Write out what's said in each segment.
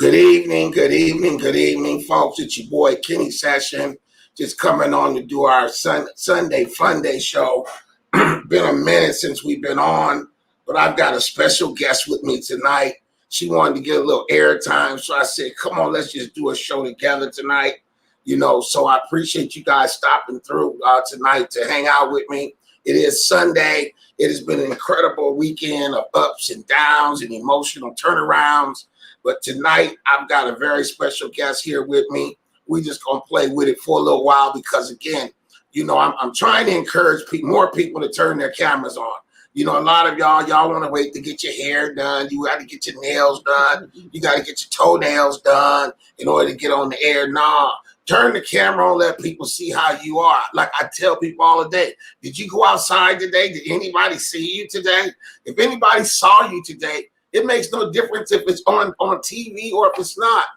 Good evening, folks. It's your boy Kenny Session, just coming on to do our Sunday Funday show. Been a minute since we've been on, but I've got a special guest with me tonight. She wanted to get a little airtime, so I said, come on, let's just do a show together tonight. So I appreciate you guys stopping through tonight to hang out with me. It is Sunday. It has been an incredible weekend of ups and downs and emotional turnarounds. But tonight, I've got a very special guest here with me. We're just going to play with it for a little while because, again, I'm trying to encourage more people to turn their cameras on. A lot of y'all want to wait to get your hair done. You got to get your nails done. You got to get your toenails done in order to get on the air. Nah, turn the camera on, let people see how you are. Like I tell people all the day, did you go outside today? Did anybody see you today? If anybody saw you today, it makes no difference if it's on TV or if it's not.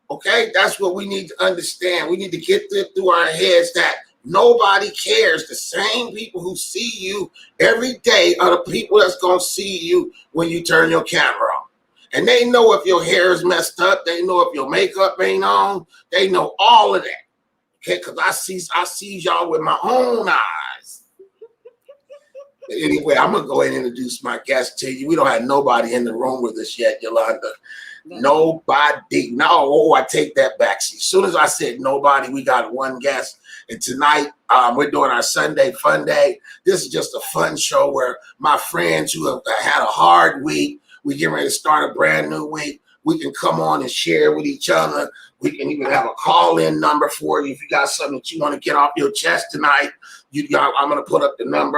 Okay? That's what we need to understand. We need to get through our heads that nobody cares. The same people who see you every day are the people that's going to see you when you turn your camera on. And they know if your hair is messed up. They know if your makeup ain't on. They know all of that. Okay? Because I see y'all with my own eyes. Anyway, I'm going to go ahead and introduce my guest to you. We don't have nobody in the room with us yet, Yulonda. Nobody. No, I take that back. See, as soon as I said nobody, we got one guest. And tonight, we're doing our Sunday Funday. This is just a fun show where my friends who have had a hard week, we get ready to start a brand new week. We can come on and share with each other. We can even have a call-in number for you if you got something that you want to get off your chest tonight. I'm going to put up the number.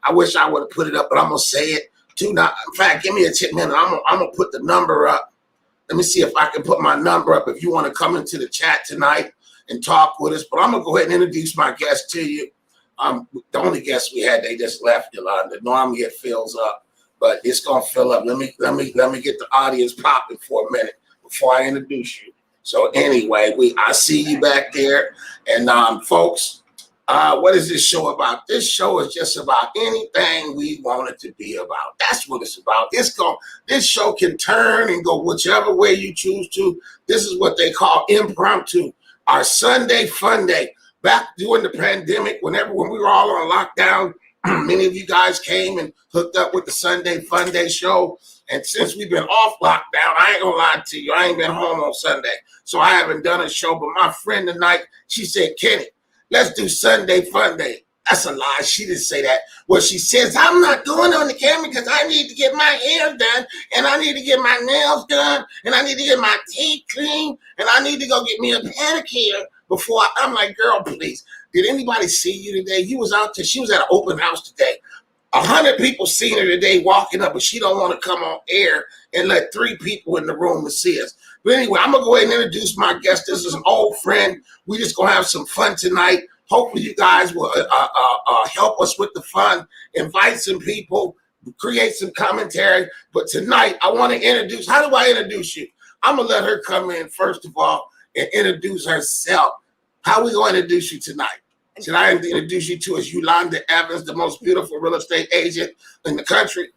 I wish I would have put it up, but I'm going to say it too. Now, in fact, give me a 10 minute. I'm going to put the number up. Let me see if I can put my number up if you want to come into the chat tonight and talk with us. But I'm going to go ahead and introduce my guest to you. The only guest we had, they just left, Yulonda. Normally it fills up, but it's going to fill up. Let me get the audience popping for a minute before I introduce you. So anyway, I see you back there. And folks, what is this show about? This show is just about anything we want it to be about. That's what it's about. This show can turn and go whichever way you choose to. This is what they call impromptu. Our Sunday Funday. Back during the pandemic, when we were all on lockdown, many of you guys came and hooked up with the Sunday Funday show. And since we've been off lockdown, I ain't gonna lie to you, I ain't been home on Sunday. So I haven't done a show. But my friend tonight, she said, Kenny, let's do Sunday Funday. That's a lie. She didn't say that. Well, she says, I'm not going on the camera because I need to get my hair done, and I need to get my nails done, and I need to get my teeth clean, and I need to go get me a pedicure before I'm like, girl, please. Did anybody see you today? She was at an open house today. 100 people seen her today walking up, but she don't want to come on air and let 3 people in the room to see us. But anyway, I'm going to go ahead and introduce my guest. This is an old friend. We just going to have some fun tonight. Hopefully you guys will help us with the fun, invite some people, create some commentary. But tonight, I want to introduce, how do I introduce you? I'm going to let her come in, first of all, and introduce herself. How are we going to introduce you tonight? Should I introduce you to as Yulonda Evans, the most beautiful real estate agent in the country?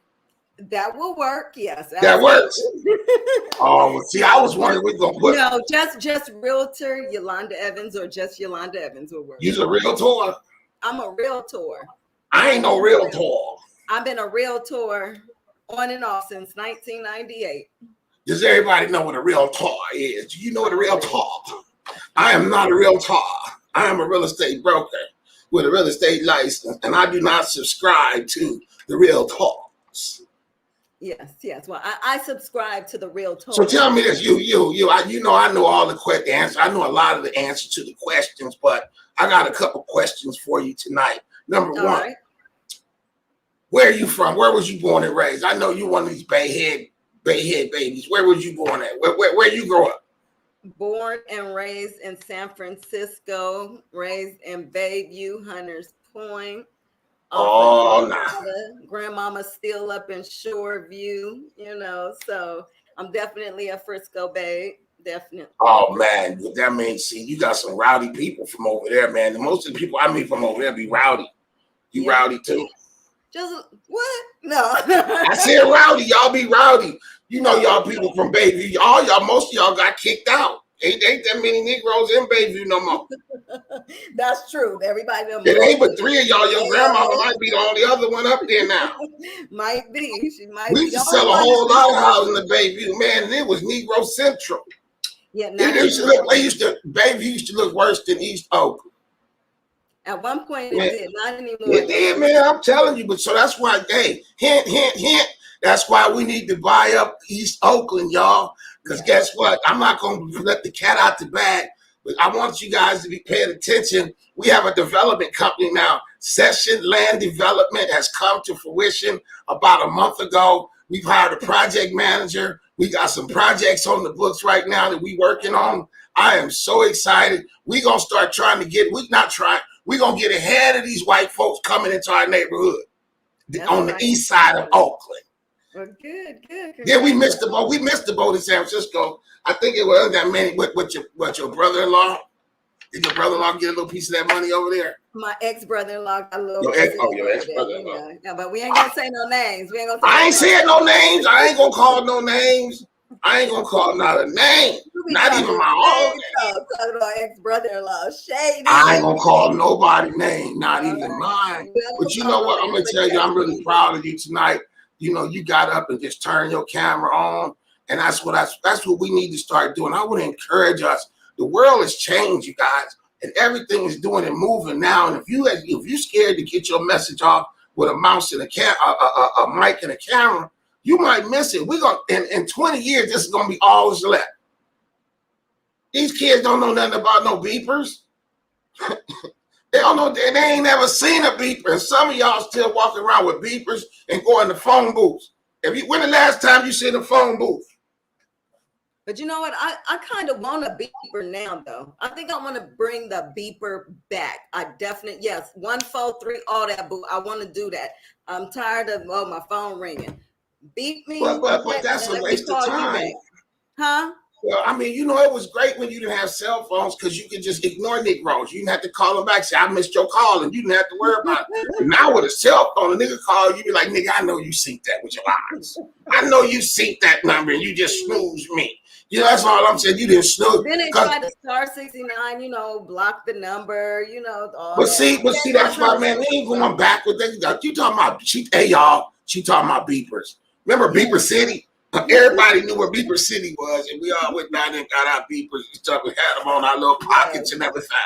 That will work, yes. That works. Oh, see, I was wondering we're going to put... No, just realtor Yulonda Evans or just Yulonda Evans will work. You're a realtor? I'm a realtor. I ain't no realtor. I've been a realtor on and off since 1998. Does everybody know what a realtor is? Do you know what a realtor? I am not a realtor. I am a real estate broker with a real estate license, and I do not subscribe to the realtors. Yes. Well, I subscribe to the realtor. So tell me this, I know all the answers. I know a lot of the answers to the questions, but I got a couple questions for you tonight. Number one, right. Where are you from? Where was you born and raised? I know you're one of these Bayhead babies. Where was you born at? Where you grow up? Born and raised in San Francisco, raised in Bayview, Hunters Point. Oh, no. Grandmama's still up in Shoreview, so I'm definitely a Frisco babe, definitely. Oh, man, that means, see, you got some rowdy people from over there, man. Most of the people I meet from over there be rowdy. You rowdy, too? Just what? No. I said rowdy. Y'all be rowdy. You know y'all people from Bayview. Most of y'all got kicked out. Ain't that many Negroes in Bayview no more. That's true. Everybody. It ain't but 3 of y'all. Your grandmama might be the only other one up there now. Might be. She might We be. used to sell a whole lot of houses in the Bayview, man, and it was Negro Central. Yeah, Bayview used to look worse than East Oakland. At one point it did, not anymore. It did, man. I'm telling you. But so that's why, hey, hint, hint, hint. That's why we need to buy up East Oakland, y'all. Because guess what? I'm not going to let the cat out the bag. But I want you guys to be paying attention. We have a development company now. Session Land Development has come to fruition about a month ago. We've hired a project manager. We got some projects on the books right now that we're working on. I am so excited. We're going to start trying to get, we're going to get ahead of these white folks coming into our neighborhood. That's on the east side of Oakland. Well, good. Yeah, we missed the boat. We missed the boat in San Francisco. I think it was that many. What your brother-in-law? Did your brother-in-law get a little piece of that money over there? My ex-brother-in-law got a little. Your ex-brother-in-law. Yeah, but we ain't gonna say no names. We ain't gonna. I ain't saying no names. I ain't gonna call no names. I ain't gonna call not a name. Not even my own name. Talking about ex-brother-in-law, shady. I ain't gonna call nobody name, not even mine. But you know what? I'm gonna tell you, I'm really proud of you tonight. You know, you got up and just turned your camera on, and that's what we need to start doing. I would encourage us. The world has changed, you guys, and everything is doing and moving now. And if you're scared to get your message off with a mouse and a mic and a camera, you might miss it. We're gonna in 20 years, this is gonna be all that's left. These kids don't know nothing about no beepers. They don't know. They ain't never seen a beeper. And some of y'all still walking around with beepers and going to phone booths. When the last time you seen a phone booth? But you know what? I kind of want a beeper now, though. I think I want to bring the beeper back. I definitely, yes, 143, all that boo. I want to do that. I'm tired of my phone ringing. Beep me. But that's a waste of time. Huh? Well, I mean, you know, it was great when you didn't have cell phones because you could just ignore Negroes. You didn't have to call them back, say, I missed your call, and you didn't have to worry about it. Now with a cell phone, a nigga call you, be like, nigga, I know you synced that with your eyes. I know you synced that number, and you just snoozed me. You know, that's all I'm saying. You didn't snooze. Then they try to star 69, you know, block the number, you know. But see, that's why, man, we ain't going back with that. You talking about, she talking about beepers. Remember Beeper City? Everybody knew where Beeper City was, and we all went down there and got our beepers and stuff and had them on our little pockets and everything.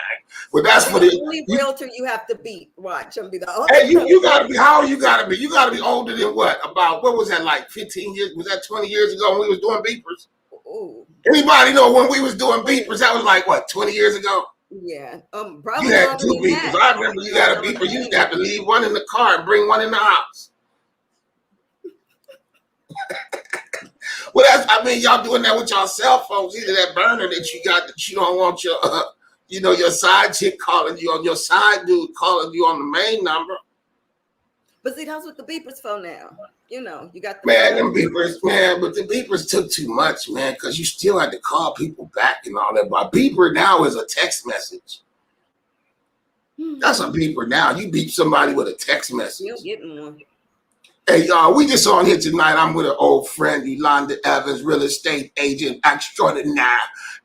But that's for the only realtor you have to beat. Watch, I'm be the only. Hey, you gotta be. How old you gotta be? You gotta be older than what? About what was that like? 15 years? Was that 20 years ago when we was doing beepers? Ooh. Anybody know when we was doing beepers? That was like what? 20 years ago. Yeah. Probably you had 2 beepers. I remember you got a beeper. You used to have to leave one in the car and bring one in the house. Well, y'all doing that with y'all cell phones. Either that burner that you got that you don't want your, your side chick calling you on your side dude calling you on the main number. But see, that's what the beepers for now. You know, you got the them beepers, man. But the beepers took too much, man, because you still had to call people back and all that. But beeper now is a text message. That's a beeper now. You beep somebody with a text message. You're getting one. Hey, y'all, we just on here tonight. I'm with an old friend, Yulonda Evans, real estate agent extraordinaire.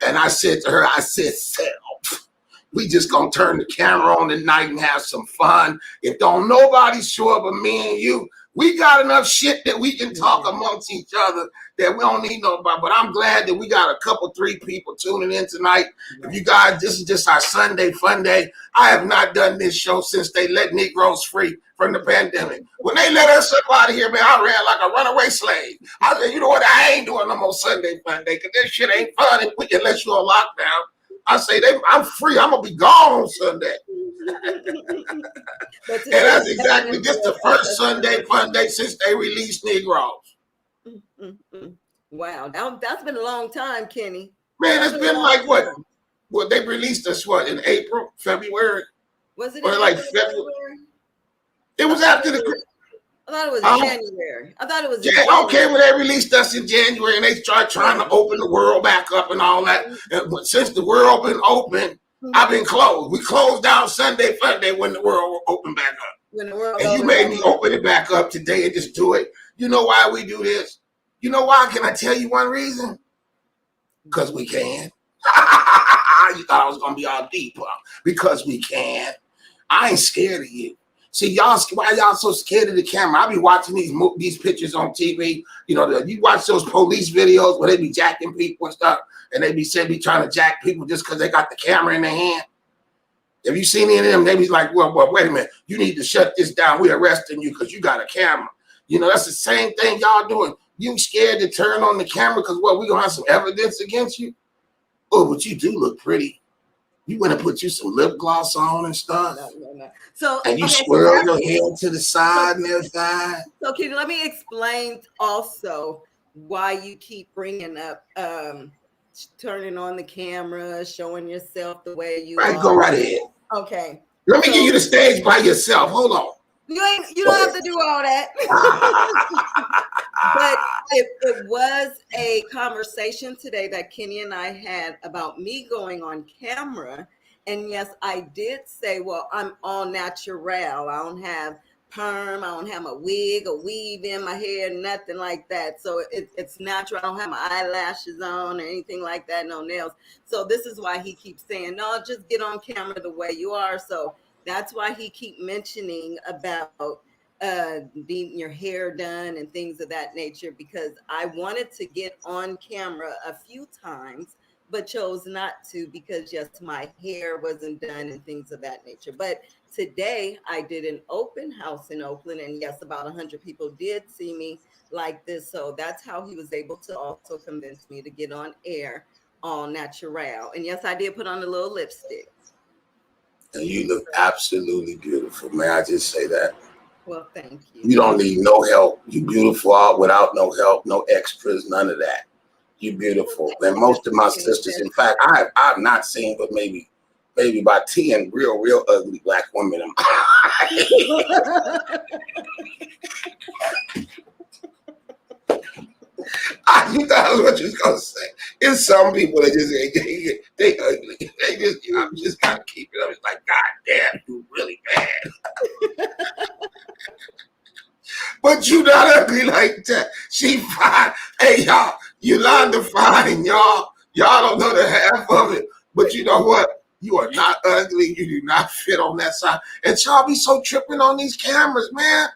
And I said to her, Self, we just going to turn the camera on tonight and have some fun. If don't nobody show up but me and you, we got enough shit that we can talk amongst each other that we don't need nobody. But I'm glad that we got a couple, 3 people tuning in tonight. If you guys, this is just our Sunday fun day. I have not done this show since they let Negroes free from the pandemic. When they let us up out of here, man, I ran like a runaway slave. I said, you know what? I ain't doing no more Sunday fun day because this shit ain't fun unless you're on lockdown. I say, I'm free. I'm going to be gone on Sunday. And that's exactly just the first Sunday fun day since they released Negroes. Wow. That's been a long time, Kenny. Man, it's been like what? Well, they released us, in April, February? Was it or like February? It was after the... I thought it was January. I thought it was January. Okay, well, they released us in January, and they started trying to open the world back up and all that. And since the world been open, I've been closed. We closed down Sunday, Funday when the world opened back up. When the world And you goes made me open it back up today and just do it. You know why we do this? You know why? Can I tell you one reason? Because we can. You thought I was going to be all deep, huh? Because we can. I ain't scared of you. See, y'all, why y'all so scared of the camera? I be watching these pictures on TV. You know, you watch those police videos where they be jacking people and stuff, and they be trying to jack people just because they got the camera in their hand. Have you seen any of them? They be like, well, wait a minute. You need to shut this down. We're arresting you because you got a camera. You know, that's the same thing y'all doing. You scared to turn on the camera because, what, we going to have some evidence against you? Oh, but you do look pretty. You want to put you some lip gloss on and stuff. No. So, and you okay, swirl your head to the side and everything. So, Kitty, let me explain also why you keep bringing up turning on the camera, showing yourself the way you are. Go right ahead. Okay. Let me give you the stage by yourself. Hold on. You don't have to do all that. But it was a conversation today that Kenny and I had about me going on camera. And yes, I did say, well, I'm all natural. I don't have perm. I don't have a wig or weave in my hair, nothing like that. So it's natural. I don't have my eyelashes on or anything like that, no nails. So this is why he keeps saying, no, just get on camera the way you are. So that's why he keep mentioning about being your hair done and things of that nature, because I wanted to get on camera a few times, but chose not to because yes, my hair wasn't done and things of that nature. But today I did an open house in Oakland, and yes, about 100 people did see me like this. So that's how he was able to also convince me to get on air all natural. And yes, I did put on a little lipstick. And you look absolutely beautiful. May I just say that? Well, thank you. You don't need no help. You beautiful out without no help, no extras, none of that. You beautiful. And most of my sisters, in fact, I've not seen but maybe about 10 real ugly black women. You thought that was what you was gonna say. It's some people that just they ugly. They just I'm just gotta keep it up. It's like, God damn, you really bad. But you not ugly like that. She fine. Hey y'all, Yulonda fine, y'all. Y'all don't know the half of it. But you know what? You are not ugly. You do not fit on that side. And y'all be so tripping on these cameras, man.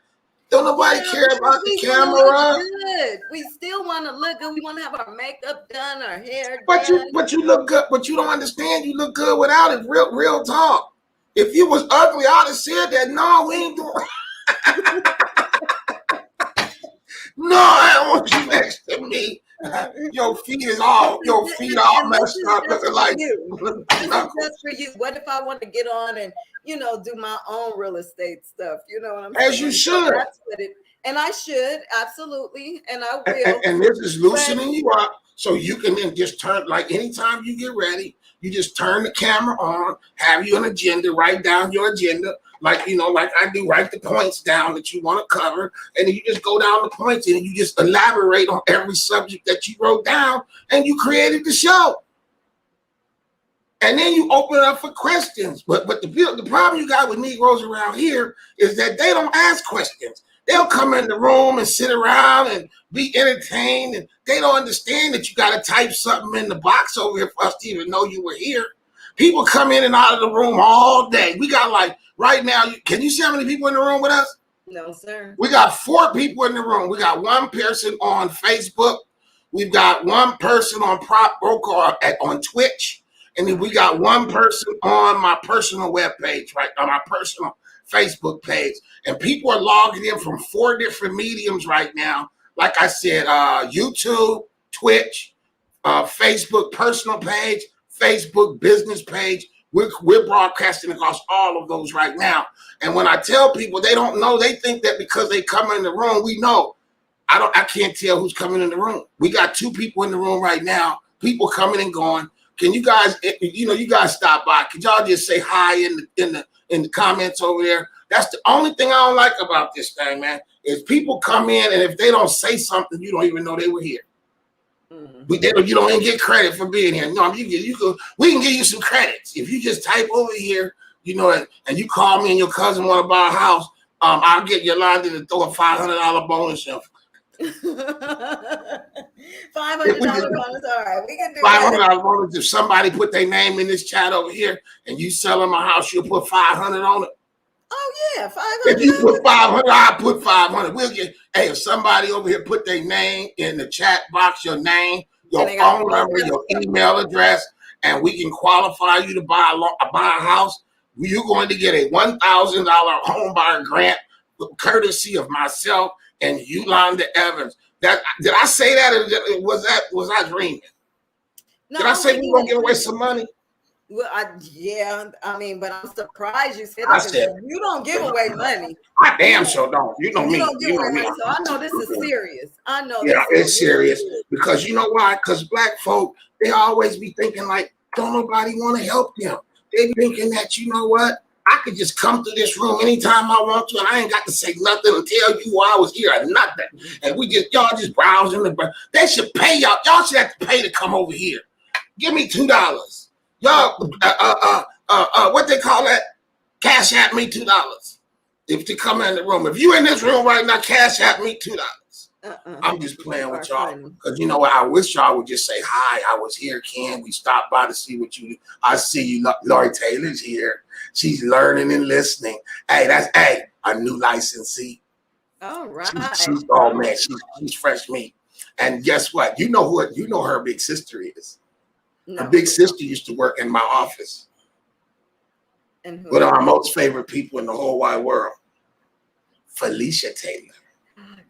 Don't nobody care about the camera. Good. We still want to look good. We want to have our makeup done, our hair done. But you look good. But you don't understand. You look good without it. Real talk. If you was ugly, I'd have said that. No, we ain't doing. No, I don't want you next to me. Your feet all messed up, looking like you. This is just for you. What if I want to get on and do my own real estate stuff? You know what I'm saying? As you should. So that's what and I should, absolutely, and I will. And this is loosening you up, so you can then just turn, like anytime you get ready, you just turn the camera on, have you an agenda, write down your agenda, like I do, write the points down that you want to cover, and then you just go down the points and you just elaborate on every subject that you wrote down, and you created the show. And then you open it up for questions. But the problem you got with Negroes around here is that they don't ask questions. They'll come in the room and sit around and be entertained, and they don't understand that you got to type something in the box over here for us to even know you were here. People come in and out of the room all day. We got, like, right now, can you see how many people in the room with us? No, sir. We got 4 people in the room. We got 1 person on Facebook. We've got 1 person on Prop Broker on Twitch. And then we got 1 person on my personal webpage, right, on my personal Facebook page. And people are logging in from 4 different mediums right now. Like I said, YouTube, Twitch, Facebook personal page, Facebook business page. We're broadcasting across all of those right now. And when I tell people, they don't know. They think that because they come in the room, we know. I can't tell who's coming in the room. We got 2 people in the room right now. People coming and going. Can you guys, you guys stop by? Could y'all just say hi in the comments over there? That's the only thing I don't like about this thing, man, is people come in, and if they don't say something, you don't even know they were here. Mm-hmm. You don't even get credit for being here. No, we can give you some credits. If you just type over here, and you call me and your cousin want to buy a house, I'll get Yolanda to throw a $500 bonus in. $500 bonus. All right, we can do $500 bonus. If somebody put their name in this chat over here and you sell them a house, you'll put 500 on it. Oh yeah, 500. If you put 500, I'll put 500. We'll get. Hey, if somebody over here put their name in the chat box, your name, your phone number, your email address, and we can qualify you to buy a house, you're going to get a $1,000 home buyer grant, courtesy of myself and Yulonda Evans. Did I say that? Or was I dreaming? No, did I say we're gonna give away some money? Well, I mean, but I'm surprised you said that. You don't give away money. I damn sure don't. You know me. You don't give away money, so I know this is serious. I know. Yeah, it's serious because you know why? Because black folk, they always be thinking like, don't nobody want to help them. They be thinking that, you know what? I could just come to this room anytime I want to, and I ain't got to say nothing and tell you why I was here or nothing. And y'all just browsing they should pay y'all. Y'all should have to pay to come over here. Give me $2. Y'all, what they call that? Cash at me $2. If you come in the room, if you in this room right now, cash at me $2. I'm just playing with y'all because you know what? I wish y'all would just say hi. I was here, Ken. We stopped by to see what you do. I see you. Lori Taylor's here. She's learning and listening. Hey, that's a new licensee. All right. She's fresh meat. And guess what? You know her big sister is. No. Her big sister used to work in my office. And one of our most favorite people in the whole wide world, Felicia Taylor.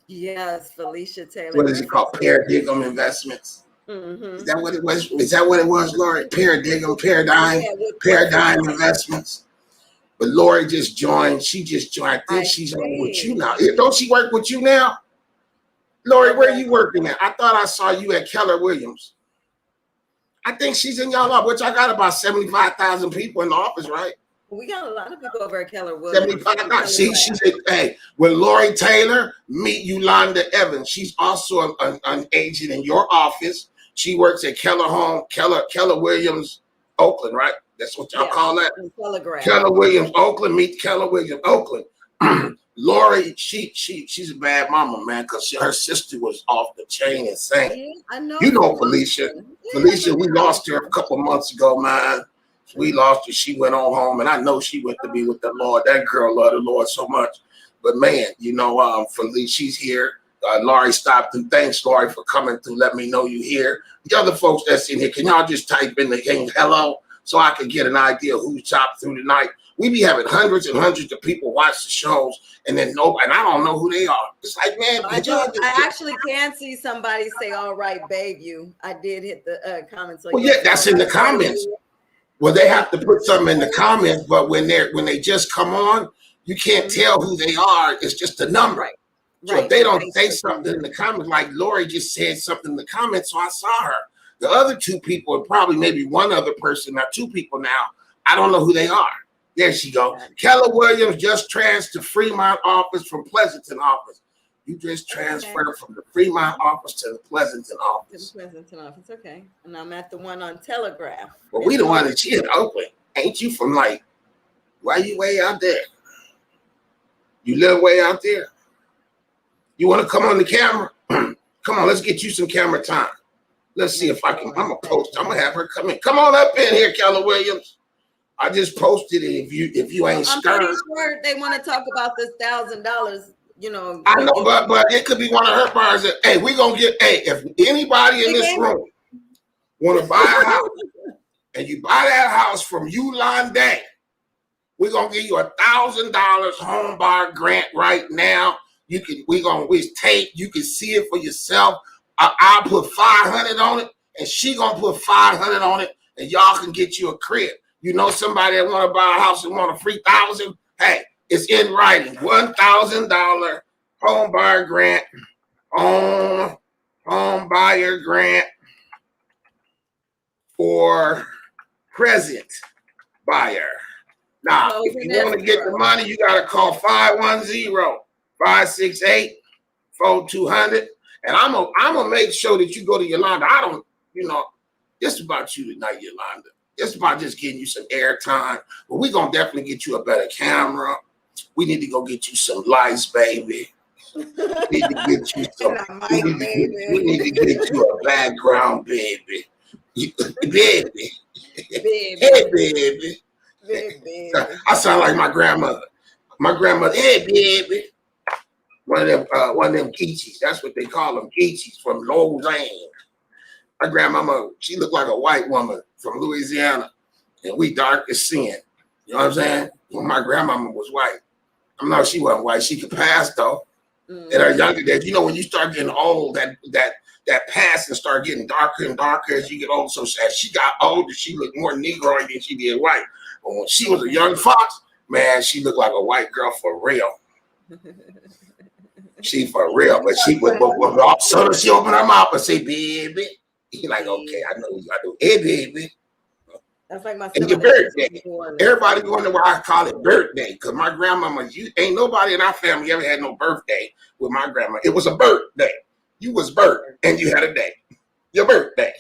Yes, Felicia Taylor. What is it called? Paradigm Investments. Mm-hmm. Is that what it was? Is that what it was, Lori? Paradigm Investments. But Lori just joined. She just joined. I think she's on with you now. Don't she work with you now? Lori, where are you working at? I thought I saw you at Keller Williams. I think she's in y'all office, which I got about 75,000 people in the office, right? We got a lot of people over at Keller Williams. She's with Lori Taylor, meet Yulonda Evans. She's also an agent in your office. She works at Keller Williams, Oakland, right? That's what y'all call that? Keller Williams, Oakland, meet Keller Williams, Oakland. Lori, she's a bad mama, man, because her sister was off the chain insane. Yeah, I know. You know Felicia. Yeah, Felicia, we lost her a couple months ago, man. We lost her. She went on home, and I know she went to be with the Lord. That girl loved the Lord so much. But man, Felicia, she's here. Lori stopped through. Thanks, Lori, for coming through. Let me know you here. The other folks that's in here, can y'all just type in the game hello so I can get an idea who chopped through tonight? We be having hundreds and hundreds of people watch the shows, and then and I don't know who they are. It's like, man, I actually can see somebody say, "All right, babe, you." I did hit the comments. Well, yeah, that's in the comments. Well, they have to put something in the comments, but when they just come on, you can't tell who they are. It's just a number. Right. So if they don't say something in the comments, like Lori just said something in the comments, so I saw her. The other two people, and probably maybe one other person, now two people now, I don't know who they are. There she go. Keller Williams just transferred to Fremont office from Pleasanton office. You just transferred from the Fremont office to the Pleasanton office. To the Pleasanton office, okay. And I'm at the one on Telegraph. Well, we the one that she in Oakland. Ain't you from why you way out there? You live way out there? You want to come on the camera? Come on, let's get you some camera time. Let's see if I can. I'm going to post. I'm going to have her come in. Come on up in here, Keller Williams. I just posted it. If you ain't scared, I'm pretty sure they want to talk about this $1,000. I know, but it could be one of her buyers. Hey, we're gonna get. Hey, if anybody in this room want to buy a house, and you buy that house from Yulonda, we're gonna give you $1,000 home buyer grant right now. You can. We tape. You can see it for yourself. I'll put 500 on it, and she gonna put 500 on it, and y'all can get you a crib. You know somebody that want to buy a house and want a free $1,000? Hey, it's in writing. $1,000 home buyer grant. Home buyer grant for present buyer. Now, if you want to get the money, you got to call 510-568-4200. And I'm gonna make sure that you go to Yulonda. This is about you tonight, Yulonda. It's about just getting you some airtime. But we're going to definitely get you a better camera. We need to go get you some lights, baby. We need to get you some. We need to get you a background, baby. Baby. Hey, baby. I sound like my grandmother. My grandmother, hey, baby. One of them Geechees. That's what they call them, Geechees from Lausanne. My grandmama, she looked like a white woman from Louisiana, and we dark as sin. You know what I'm saying? Well, my grandmama was white. I'm not. She wasn't white. She could pass though. In her younger days, you know, when you start getting old, that pass and start getting darker and darker as you get old. So as she got older, she looked more Negroid than she did white. But when she was a young fox, man, she looked like a white girl for real. She for real, but she would. All of a sudden, she opened her mouth and say, "Baby," he like, "Okay, I know. Hey, baby." That's like my and your birthday. Everybody wonder why I call it birthday, because my grandmama, ain't nobody in our family ever had no birthday with my grandma. It was a birthday. You was birth and you had a day. Your birthday.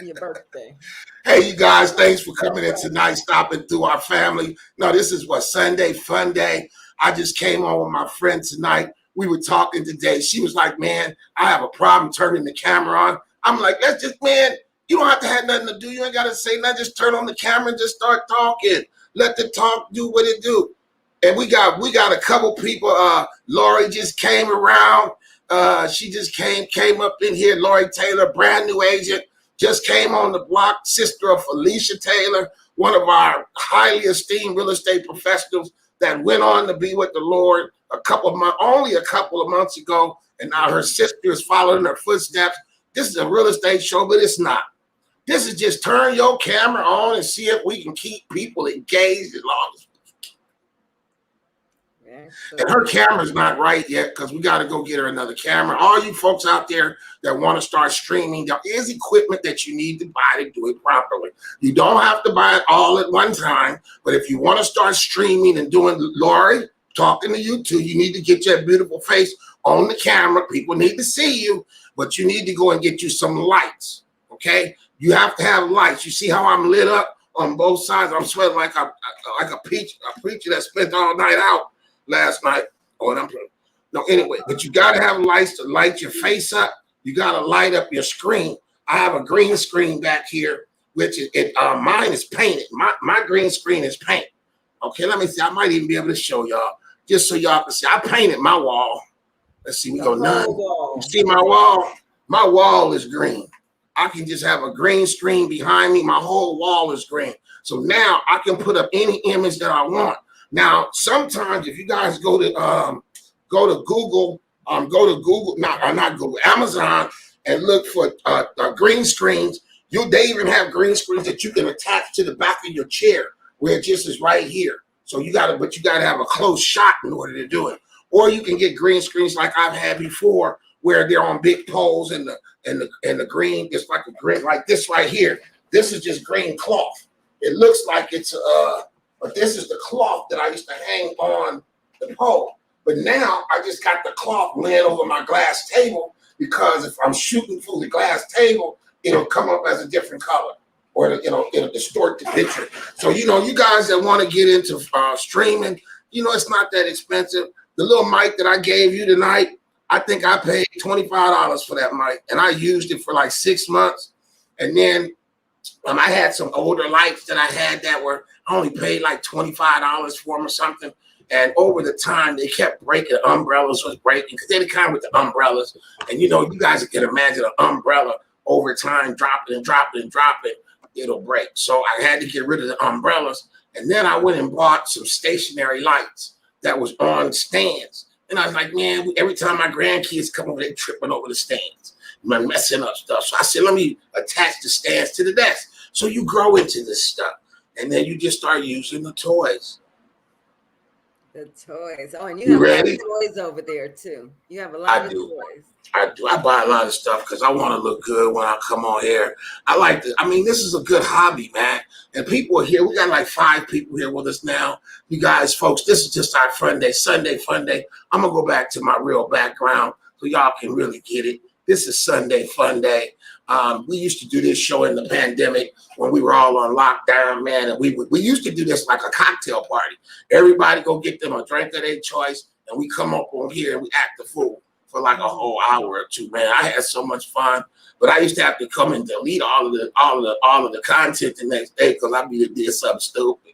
Your birthday. Hey, you guys, thanks for coming in tonight, stopping through our family. No, this is what, Sunday Funday. I just came on with my friend tonight. We were talking today. She was like, man, I have a problem turning the camera on. I'm like, that's just, man, you don't have to have nothing to do. You ain't got to say nothing. Just turn on the camera and just start talking. Let the talk do what it do. And we got a couple people. Lori just came around. She just came up in here. Lori Taylor, brand new agent, just came on the block. Sister of Felicia Taylor, one of our highly esteemed real estate professionals that went on to be with the Lord only a couple of months ago. And now her sister is following her footsteps. This is a real estate show, but it's not. This is just turn your camera on and see if we can keep people engaged as long as. And her camera's not right yet because we got to go get her another camera. All you folks out there that want to start streaming, there is equipment that you need to buy to do it properly. You don't have to buy it all at one time, but if you want to start streaming and doing, Lori, talking to you too, you need to get your beautiful face on the camera. People need to see you, but you need to go and get you some lights, okay? You have to have lights. You see how I'm lit up on both sides? I'm sweating like a preacher that spent all night out last night. Anyway, but you got to have lights to light your face up. You got to light up your screen. I have a green screen back here, which is mine is painted. My green screen is painted. Okay, let me see. I might even be able to show y'all just so y'all can see. I painted my wall. Let's see. We go none. You see my wall? My wall is green. I can just have a green screen behind me. My whole wall is green. So now I can put up any image that I want. Now, sometimes if you guys go to Google, not Google, Amazon, and look for green screens, they even have green screens that you can attach to the back of your chair where it just is right here. So you gotta have a close shot in order to do it. Or you can get green screens like I've had before, where they're on big poles and the green, it's like a green, like this right here. This is just green cloth. It looks like it's but this is the cloth that I used to hang on the pole. But now I just got the cloth laying over my glass table, because if I'm shooting through the glass table, it'll come up as a different color, or it'll distort the picture. So, you guys that want to get into streaming, it's not that expensive. The little mic that I gave you tonight, I think I paid $25 for that mic, and I used it for like 6 months. And then I had some older lights that I had that I only paid like $25 for them or something. And over the time, they kept breaking. Umbrellas was breaking because they're the kind with the umbrellas. And you guys can imagine an umbrella over time dropping and dropping and dropping, it'll break. So I had to get rid of the umbrellas. And then I went and bought some stationary lights that was on stands. And I was like, man, every time my grandkids come over, they're tripping over the stands, messing up stuff. So I said, let me attach the stands to the desk. So you grow into this stuff. And then you just start using the toys. The toys. Oh, and you have a lot of toys over there, too. You have a lot of toys. I do. I buy a lot of stuff because I want to look good when I come on here. I like this. I mean, this is a good hobby, man. And people are here. We got like 5 people here with us now. You guys, folks, this is just our Funday, Sunday Funday. I'm going to go back to my real background so y'all can really get it. This is Sunday Funday. We used to do this show in the pandemic when we were all on lockdown, man. And we used to do this like a cocktail party. Everybody go get them a drink of their choice, and we come up on here and we act the fool for like a whole hour or two, man. I had so much fun, but I used to have to come and delete all of the content the next day because I did something stupid.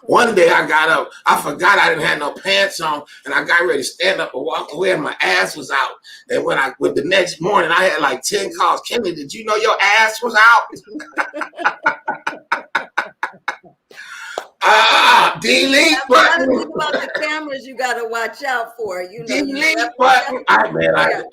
One day I got up, I forgot I didn't have no pants on, and I got ready to stand up and walk away, and my ass was out. And with the next morning, I had like 10 calls. Kenny, did you know your ass was out? Delete button. About the cameras you got to watch out for. You know, delete button.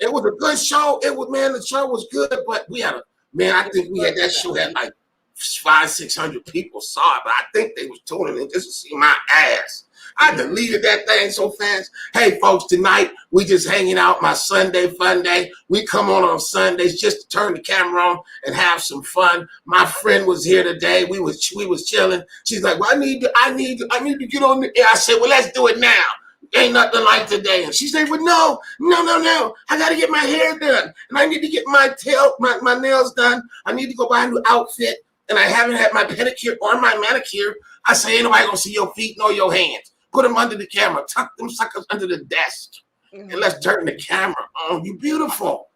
It was a good show. The show was good, but I think we had that show had like 500-600 people saw it, but I think they was tuning in just to see my ass. I deleted that thing so fast. Hey, folks, tonight we just hanging out, my Sunday fun day. We come on Sundays just to turn the camera on and have some fun. My friend was here today. We was chilling. She's like, well, I need to get on the air. I said, well, let's do it now. Ain't nothing like today. And she said, well, no. I got to get my hair done. And I need to get my nails done. I need to go buy a new outfit. And I haven't had my pedicure or my manicure. I say, ain't nobody gonna see your feet nor your hands. Put them under the camera. Tuck them suckers under the desk. And let's turn the camera on. You beautiful.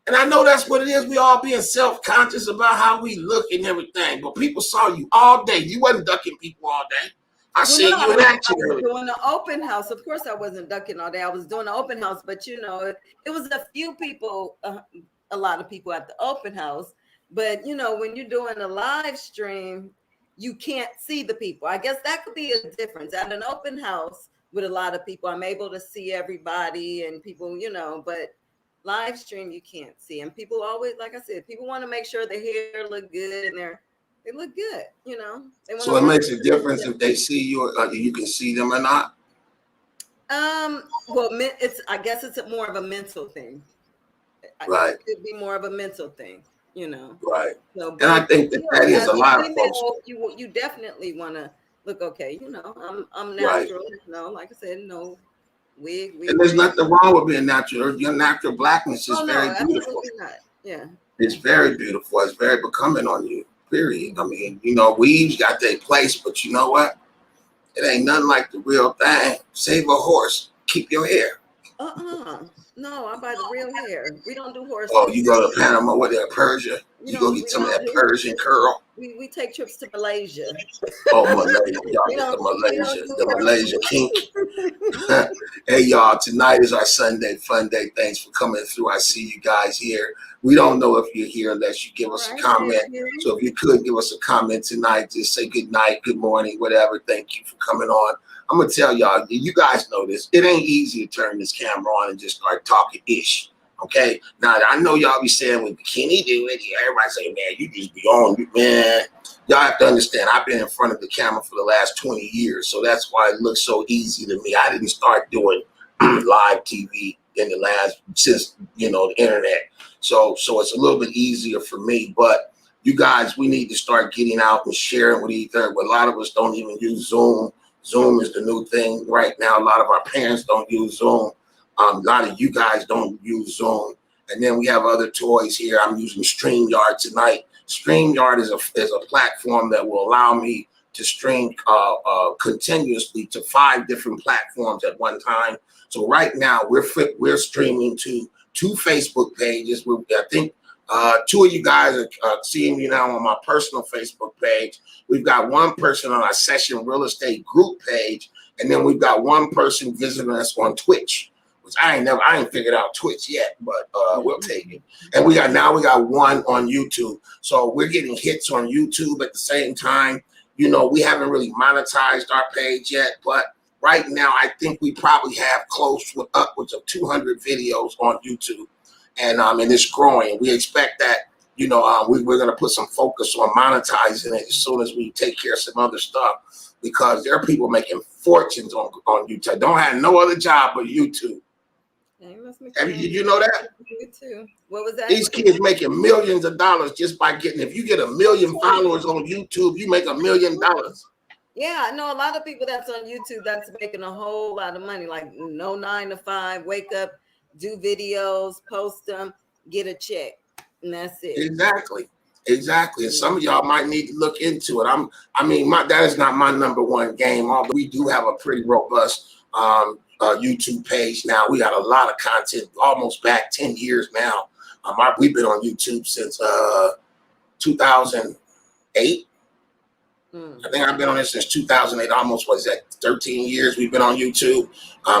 And I know that's what it is. We all being self-conscious about how we look and everything. But people saw you all day. You wasn't ducking people all day. I seen you in action. I was doing an open house. Of course, I wasn't ducking all day. I was doing an open house. But, you know, it was a few people, a lot of people at the open house. But, you know, when you're doing a live stream, you can't see the people. I guess that could be a difference. At an open house with a lot of people, I'm able to see everybody and people, you know, but live stream, you can't see. And people always, like I said, people want to make sure their hair look good and they look good, you know. So it makes a difference if they see you or you can see them or not? Well, I guess it's more of a mental thing. Right. It could be more of a mental thing. You know, right? So, and I think that is a lot of folks. You definitely want to look okay. You know, I'm natural. Right. You know, like I said, no wig. And there's nothing wrong with being natural. Your natural blackness is very beautiful. Not. Yeah, it's very beautiful. It's very becoming on you. Period. I mean, you know, weaves got their place, but you know what? It ain't nothing like the real thing. Save a horse. Keep your hair. No, I buy the real hair. We don't do horses. Oh, you go to Panama, what there, Persia? You go get some of that Persian curl. We take trips to Malaysia. Oh, Malaysia. Y'all get the Malaysia kink. Hey, y'all, tonight is our Sunday fun day. Thanks for coming through. I see you guys here. We don't know if you're here unless you give us a comment. So if you could give us a comment tonight, just say good night, good morning, whatever. Thank you for coming on. I'm going to tell y'all, you guys know this. It ain't easy to turn this camera on and just start talking ish. Okay? Now, I know y'all be saying, well, can he do it? Everybody say, man, you just be on. Man, y'all have to understand, I've been in front of the camera for the last 20 years. So that's why it looks so easy to me. I didn't start doing live TV since, you know, the internet. So it's a little bit easier for me. But you guys, we need to start getting out and sharing with each other. A lot of us don't even use Zoom. Zoom is the new thing right now. A lot of our parents don't use Zoom. A lot of you guys don't use Zoom. And then we have other toys here. I'm using StreamYard tonight. StreamYard is a platform that will allow me to stream continuously to 5 different platforms at one time. So right now we're streaming to 2 Facebook pages. I think 2 of you guys are seeing me now on my personal Facebook page. We've got 1 person on our Session Real Estate group page, and then we've got 1 person visiting us on Twitch, which I ain't figured out Twitch yet, but we'll take it. And we got 1 on YouTube. So we're getting hits on YouTube at the same time. You know, we haven't really monetized our page yet, but right now I think we probably have upwards of 200 videos on YouTube. And it's growing. We expect that, you know, we're going to put some focus on monetizing it as soon as we take care of some other stuff, because there are people making fortunes on YouTube. Don't have no other job but YouTube. Did you know that? YouTube. What was that? These kids making millions of dollars just by if you get 1 million followers on YouTube, you make $1 million. Yeah, I know a lot of people that's on YouTube that's making a whole lot of money, like no 9 to 5, wake up, do videos, post them, get a check, and that's it. Exactly. And some of y'all might need to look into it. That is not my number one game, although we do have a pretty robust YouTube page now. We got a lot of content, almost back 10 years now. We've been on YouTube since 2008. I think I've been on this since 2008. Almost, 13 years we've been on YouTube.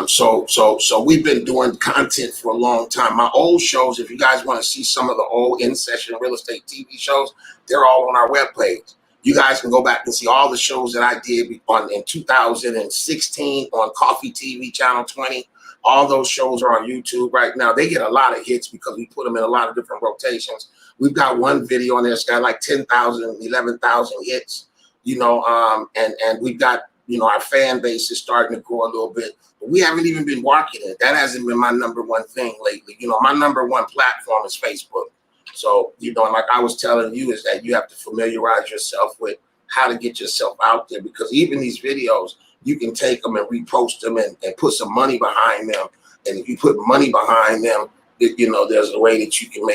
So we've been doing content for a long time. My old shows, if you guys want to see some of the old in-session real estate TV shows, they're all on our webpage. You guys can go back and see all the shows that I did in 2016 on Coffee TV Channel 20. All those shows are on YouTube right now. They get a lot of hits because we put them in a lot of different rotations. We've got one video on there that's got like 10,000, 11,000 hits. And we've got, our fan base is starting to grow a little bit, but we haven't even been marketing it. That hasn't been my number one thing lately. My number one platform is Facebook. So, like I was telling you, is that you have to familiarize yourself with how to get yourself out there, because even these videos, you can take them and repost them and put some money behind them. And if you put money behind them, there's a way that you can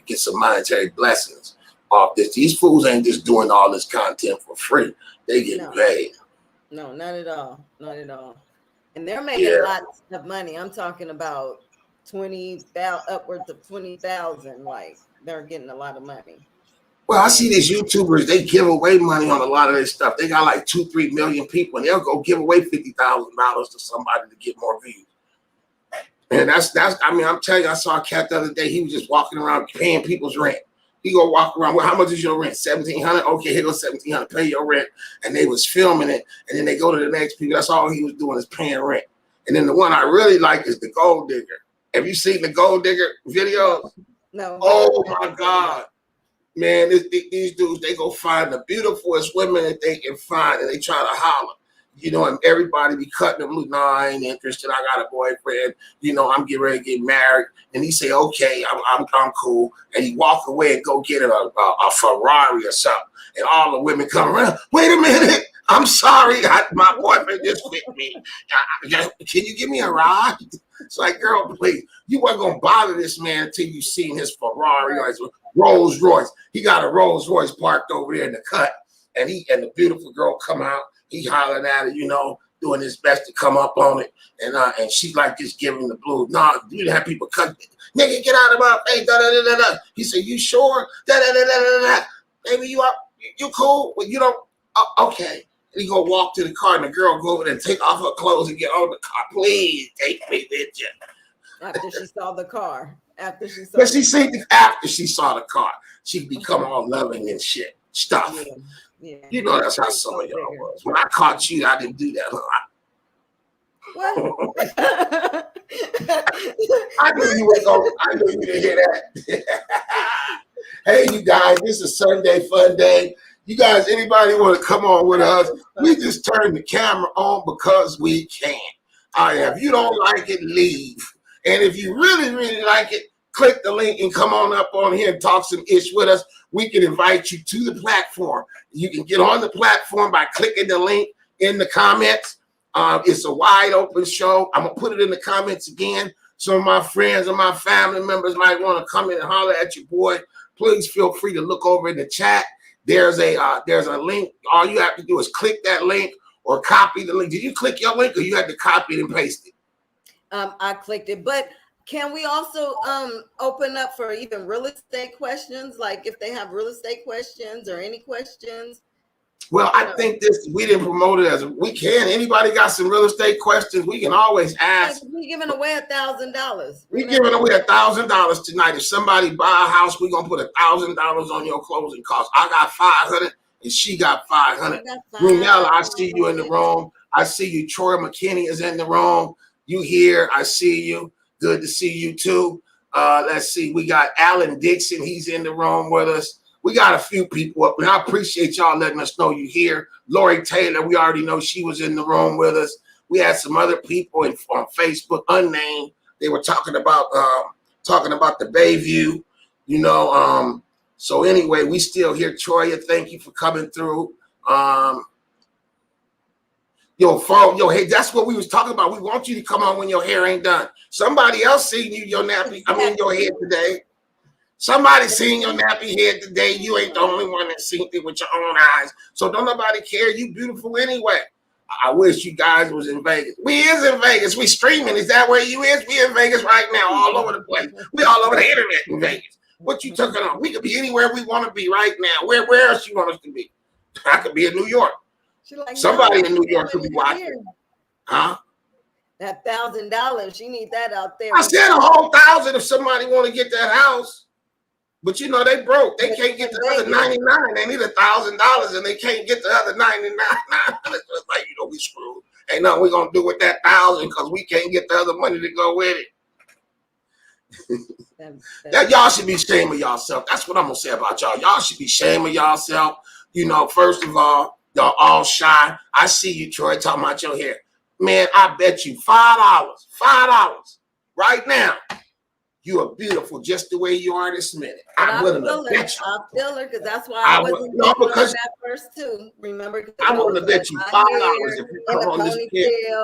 get some monetary blessings off this. These fools ain't just doing all this content for free. They get paid. No, not at all. Not at all. And they're making lots of money. I'm talking about 20,000, upwards of 20,000. Like, they're getting a lot of money. Well, I see these YouTubers, they give away money on a lot of this stuff. They got like 2-3 million people, and they'll go give away $50,000 to somebody to get more views. And I'm telling you, I saw a cat the other day. He was just walking around paying people's rent. He go walk around. Well, how much is your rent? $1,700. Okay, here goes $1,700. Pay your rent. And they was filming it. And then they go to the next people. That's all he was doing is paying rent. And then the one I really like is the Gold Digger. Have you seen the Gold Digger videos? No. Oh my God, man! These dudes, they go find the beautifulest women that they can find, and they try to holler. And everybody be cutting them loose. No, I ain't interested. I got a boyfriend. I'm getting ready to get married. And he say, okay, I'm cool. And he walk away and go get a Ferrari or something. And all the women come around. Wait a minute. I'm sorry. My boyfriend just quit me. Can you give me a ride? It's like, girl, please. You weren't going to bother this man until you seen his Ferrari or his Rolls Royce. He got a Rolls Royce parked over there in the cut. And the beautiful girl come out. He hollering at her, doing his best to come up on it. And she like just giving the blue. No, you didn't have people cut. Nigga, get out of my face. Da, da, da, da, da. He said, you sure? Da, da, da, da, da, da. Baby, you cool? Well, you don't. Okay. And he go walk to the car, and the girl go over there and take off her clothes and get on the car. Please take me with you. After she saw the car. After she saw the car, she become all loving and shit stuff. Yeah. That's how some of y'all was. When I caught you, I didn't do that, huh? What? I knew you were going. I knew you didn't hear that. Hey, you guys, this is Sunday Fun Day. You guys, anybody want to come on with us? We just turned the camera on because we can. If you don't like it, leave. And if you really, really like it, click the link and come on up on here and talk some ish with us. We can invite you to the platform. You can get on the platform by clicking the link in the comments. It's a wide open show. I'm going to put it in the comments again. Some of my friends and my family members might want to come in and holler at your boy. Please feel free to look over in the chat. There's a link. All you have to do is click that link or copy the link. Did you click your link or you had to copy it and paste it? I clicked it, but can we also open up for even real estate questions? Like if they have real estate questions or any questions? Well, I think we didn't promote it as we can. Anybody got some real estate questions? We can always ask. We're giving away $1,000. We're giving away $1,000 tonight. If somebody buy a house, we're gonna put $1,000 on your closing costs. I got 500 and she got 500. Brunella, I see you in the room. I see you. Troy McKinney is in the room. You here? I see you. Good to see you too. Let's see. We got Alan Dixon. He's in the room with us. We got a few people up, and I appreciate y'all letting us know you're here. Lori Taylor, we already know she was in the room with us. We had some other people on Facebook, unnamed. They were talking about the Bayview, So anyway, we still here. Troya, thank you for coming through. Your phone, your hair. That's what we was talking about. We want you to come on when your hair ain't done. Somebody else seen you, your nappy. I mean, your head today. Somebody seen your nappy head today. You ain't the only one that seen it with your own eyes. So don't nobody care. You beautiful anyway. I wish you guys was in Vegas. We is in Vegas. We streaming. Is that where you is? We in Vegas right now, all over the place. We all over the internet in Vegas. What you talking on? We could be anywhere we want to be right now. Where else you want us to be? I could be in New York. Like, somebody in New York could be watching. Huh? That $1,000, you need that out there. I said a whole $1,000 if somebody want to get that house. But you know, they broke. They can't get the other 99. They need $1,000 and they can't get the other 99. It's just like, we screwed. Ain't nothing we gonna do with that 1,000 because we can't get the other money to go with it. That y'all should be ashamed of yourself. That's what I'm gonna say about y'all. Y'all should be ashamed of yourself. First of all, y'all all shy. I see you, Troy, talking about your hair. Man, I bet you $5 right now. You are beautiful just the way you are this minute. I wouldn't have bet you. I feel her because that's why I wasn't because that first too. Remember, I want to bet you $5 if you come on this kid.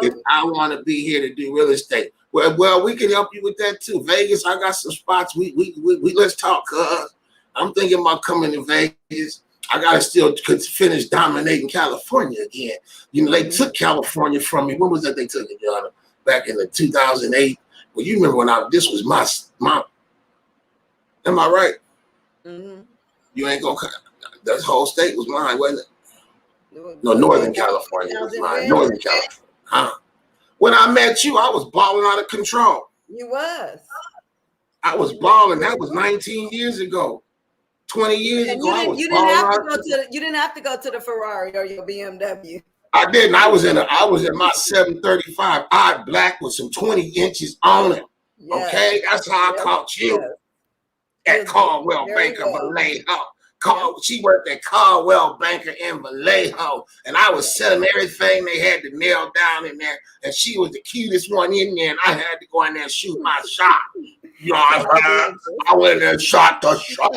If I want to be here to do real estate, well, we can help you with that too. Vegas, I got some spots. We let's talk. I'm thinking about coming to Vegas. I gotta still finish dominating California again. They took California from me. When was that they took it, Yulonda? Back in the 2008. Well, you remember when this was my. Am I right? Mm-hmm. You ain't gonna. The whole state was mine, wasn't it? No, Northern California was mine. Northern California. Huh? When I met you, I was balling out of control. You was. I was balling. That was 19 years ago. 20 years ago. You didn't have to go to the Ferrari or your BMW. I didn't. I was in my 735 odd black with some 20 inches on it. Yes. Okay, that's how I caught you at Caldwell Banker Vallejo. She worked at Caldwell Banker in Vallejo, and I was selling everything they had to nail down in there. And she was the cutest one in there, and I had to go in there and shoot my shot. I went in there and shot the shot.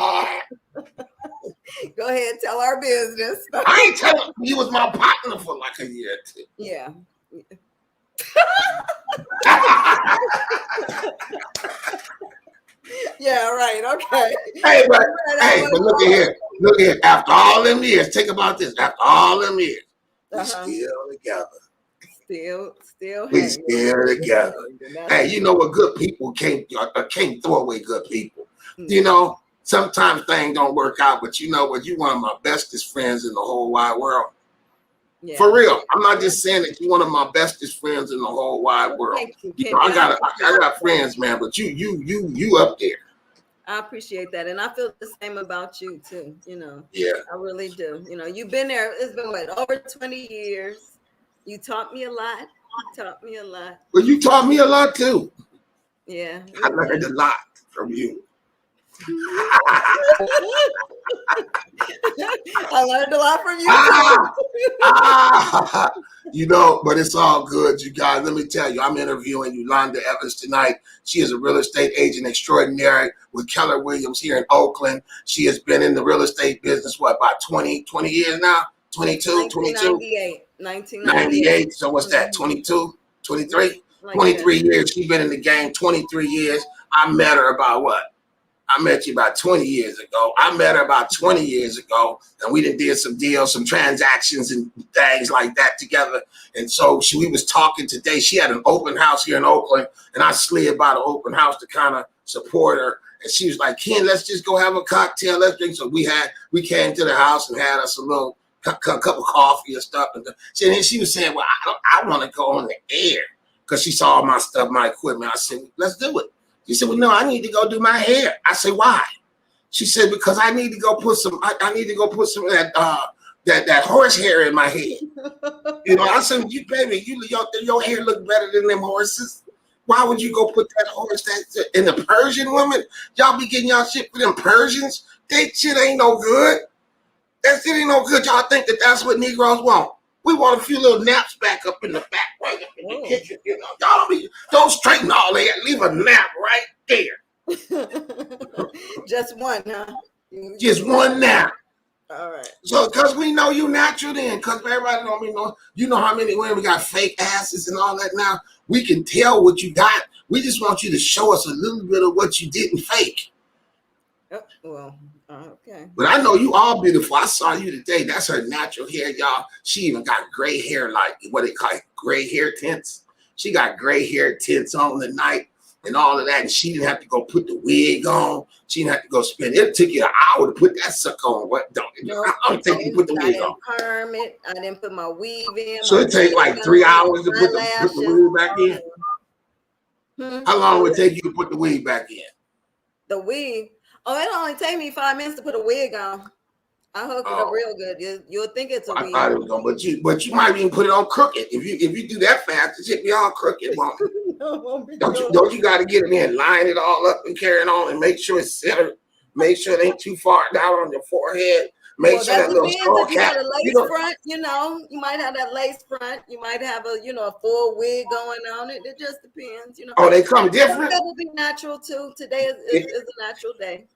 Go ahead, tell our business. I ain't telling you. He was my partner for like a year or two. Yeah. Yeah, right. Okay. Hey, but look at here. Look at here. After all them years, think about this. After all them years, we still together. We still together. Hey, you know what? Good people can't throw away good people. Mm-hmm. Sometimes things don't work out, but you know what? You're one of my bestest friends in the whole wide world. Yeah. For real. I'm not just saying that you're one of my bestest friends in the whole wide world. I got friends, man, but you up there. I appreciate that. And I feel the same about you too. Yeah. I really do. You've been there. It's been over 20 years. You taught me a lot. Well, you taught me a lot too. Yeah. I learned a lot from you. I learned a lot from you. But it's all good, you guys. Let me tell you, I'm interviewing Yulonda Evans tonight. She is a real estate agent extraordinary with Keller Williams here in Oakland. She has been in the real estate business, about 20 years now? 22, 1998. So what's that, 22, 23? 23 years. She's been in the game 23 years. I met her about what? I met you about 20 years ago. I met her about 20 years ago, and we did some deals, some transactions and things like that together. And so we was talking today. She had an open house here in Oakland, and I slid by the open house to kind of support her. And she was like, Ken, let's just go have a cocktail. Let's drink. So we came to the house and had us a little cup of coffee and stuff. And she was saying, well, I want to go on the air because she saw my stuff, my equipment. I said, let's do it. She said, well, no, I need to go do my hair. I said, why? She said, because I need to go put some, I need to go put some of that horse hair in my head. I said, baby, your hair look better than them horses. Why would you go put that horse in the Persian woman? Y'all be getting y'all shit for them Persians? That shit ain't no good. That shit ain't no good. Y'all think that that's what Negroes want. We want a few little naps back up in the back, right up in the kitchen. Y'all don't straighten all that. Leave a nap right there. Just one, huh? Just one nap. All right. So, because we know you natural then, because everybody don't be know, you know how many women got fake asses and all that now. We can tell what you got. We just want you to show us a little bit of what you didn't fake. Oh, well, okay. But I know you all beautiful. I saw you today. That's her natural hair, y'all. She even got gray hair, like what they call it, gray hair tints. She got gray hair tints on tonight and all of that. And she didn't have to go put the wig on. She didn't have to go spend it. Took you an hour to put that sucker on. What don't it? No, I don't think you put the I wig didn't on. perm it. I didn't put my weave in. So it take like 3 hours to put the wig back in. How long would it take you to put the wig back in? The wig? Oh, it only take me 5 minutes to put a wig on. I hook it up real good. You'll think it's a wig. I thought it was going, but you might even put it on crooked. If you do that fast, it should be all crooked, won't it? No, it won't be Don't you got to get it in, line it all up and carry it on, and make sure it's centered. Make sure it ain't too far down on your forehead. Make sure that little skull cap. If you got a lace front, you might have that lace front. You might have a full wig going on it. It just depends, Oh, they come different. That will be natural too. Today is a natural day.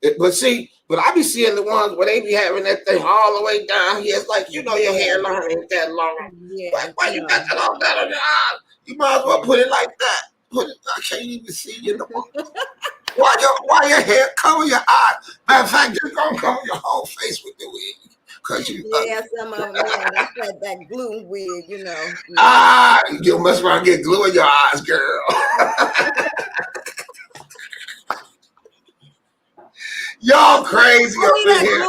But I be seeing the ones where they be having that thing all the way down here. It's like, your hairline ain't that long. Yeah. Why you got that all down on your eye? You might as well put it like that. I can't even see you no more. Why your hair cover your eye? Matter of fact, you're gonna cover your whole face with the wig. Cause you some of them, that's that glue wig, you must want to get glue in your eyes, girl. Y'all crazy up in here.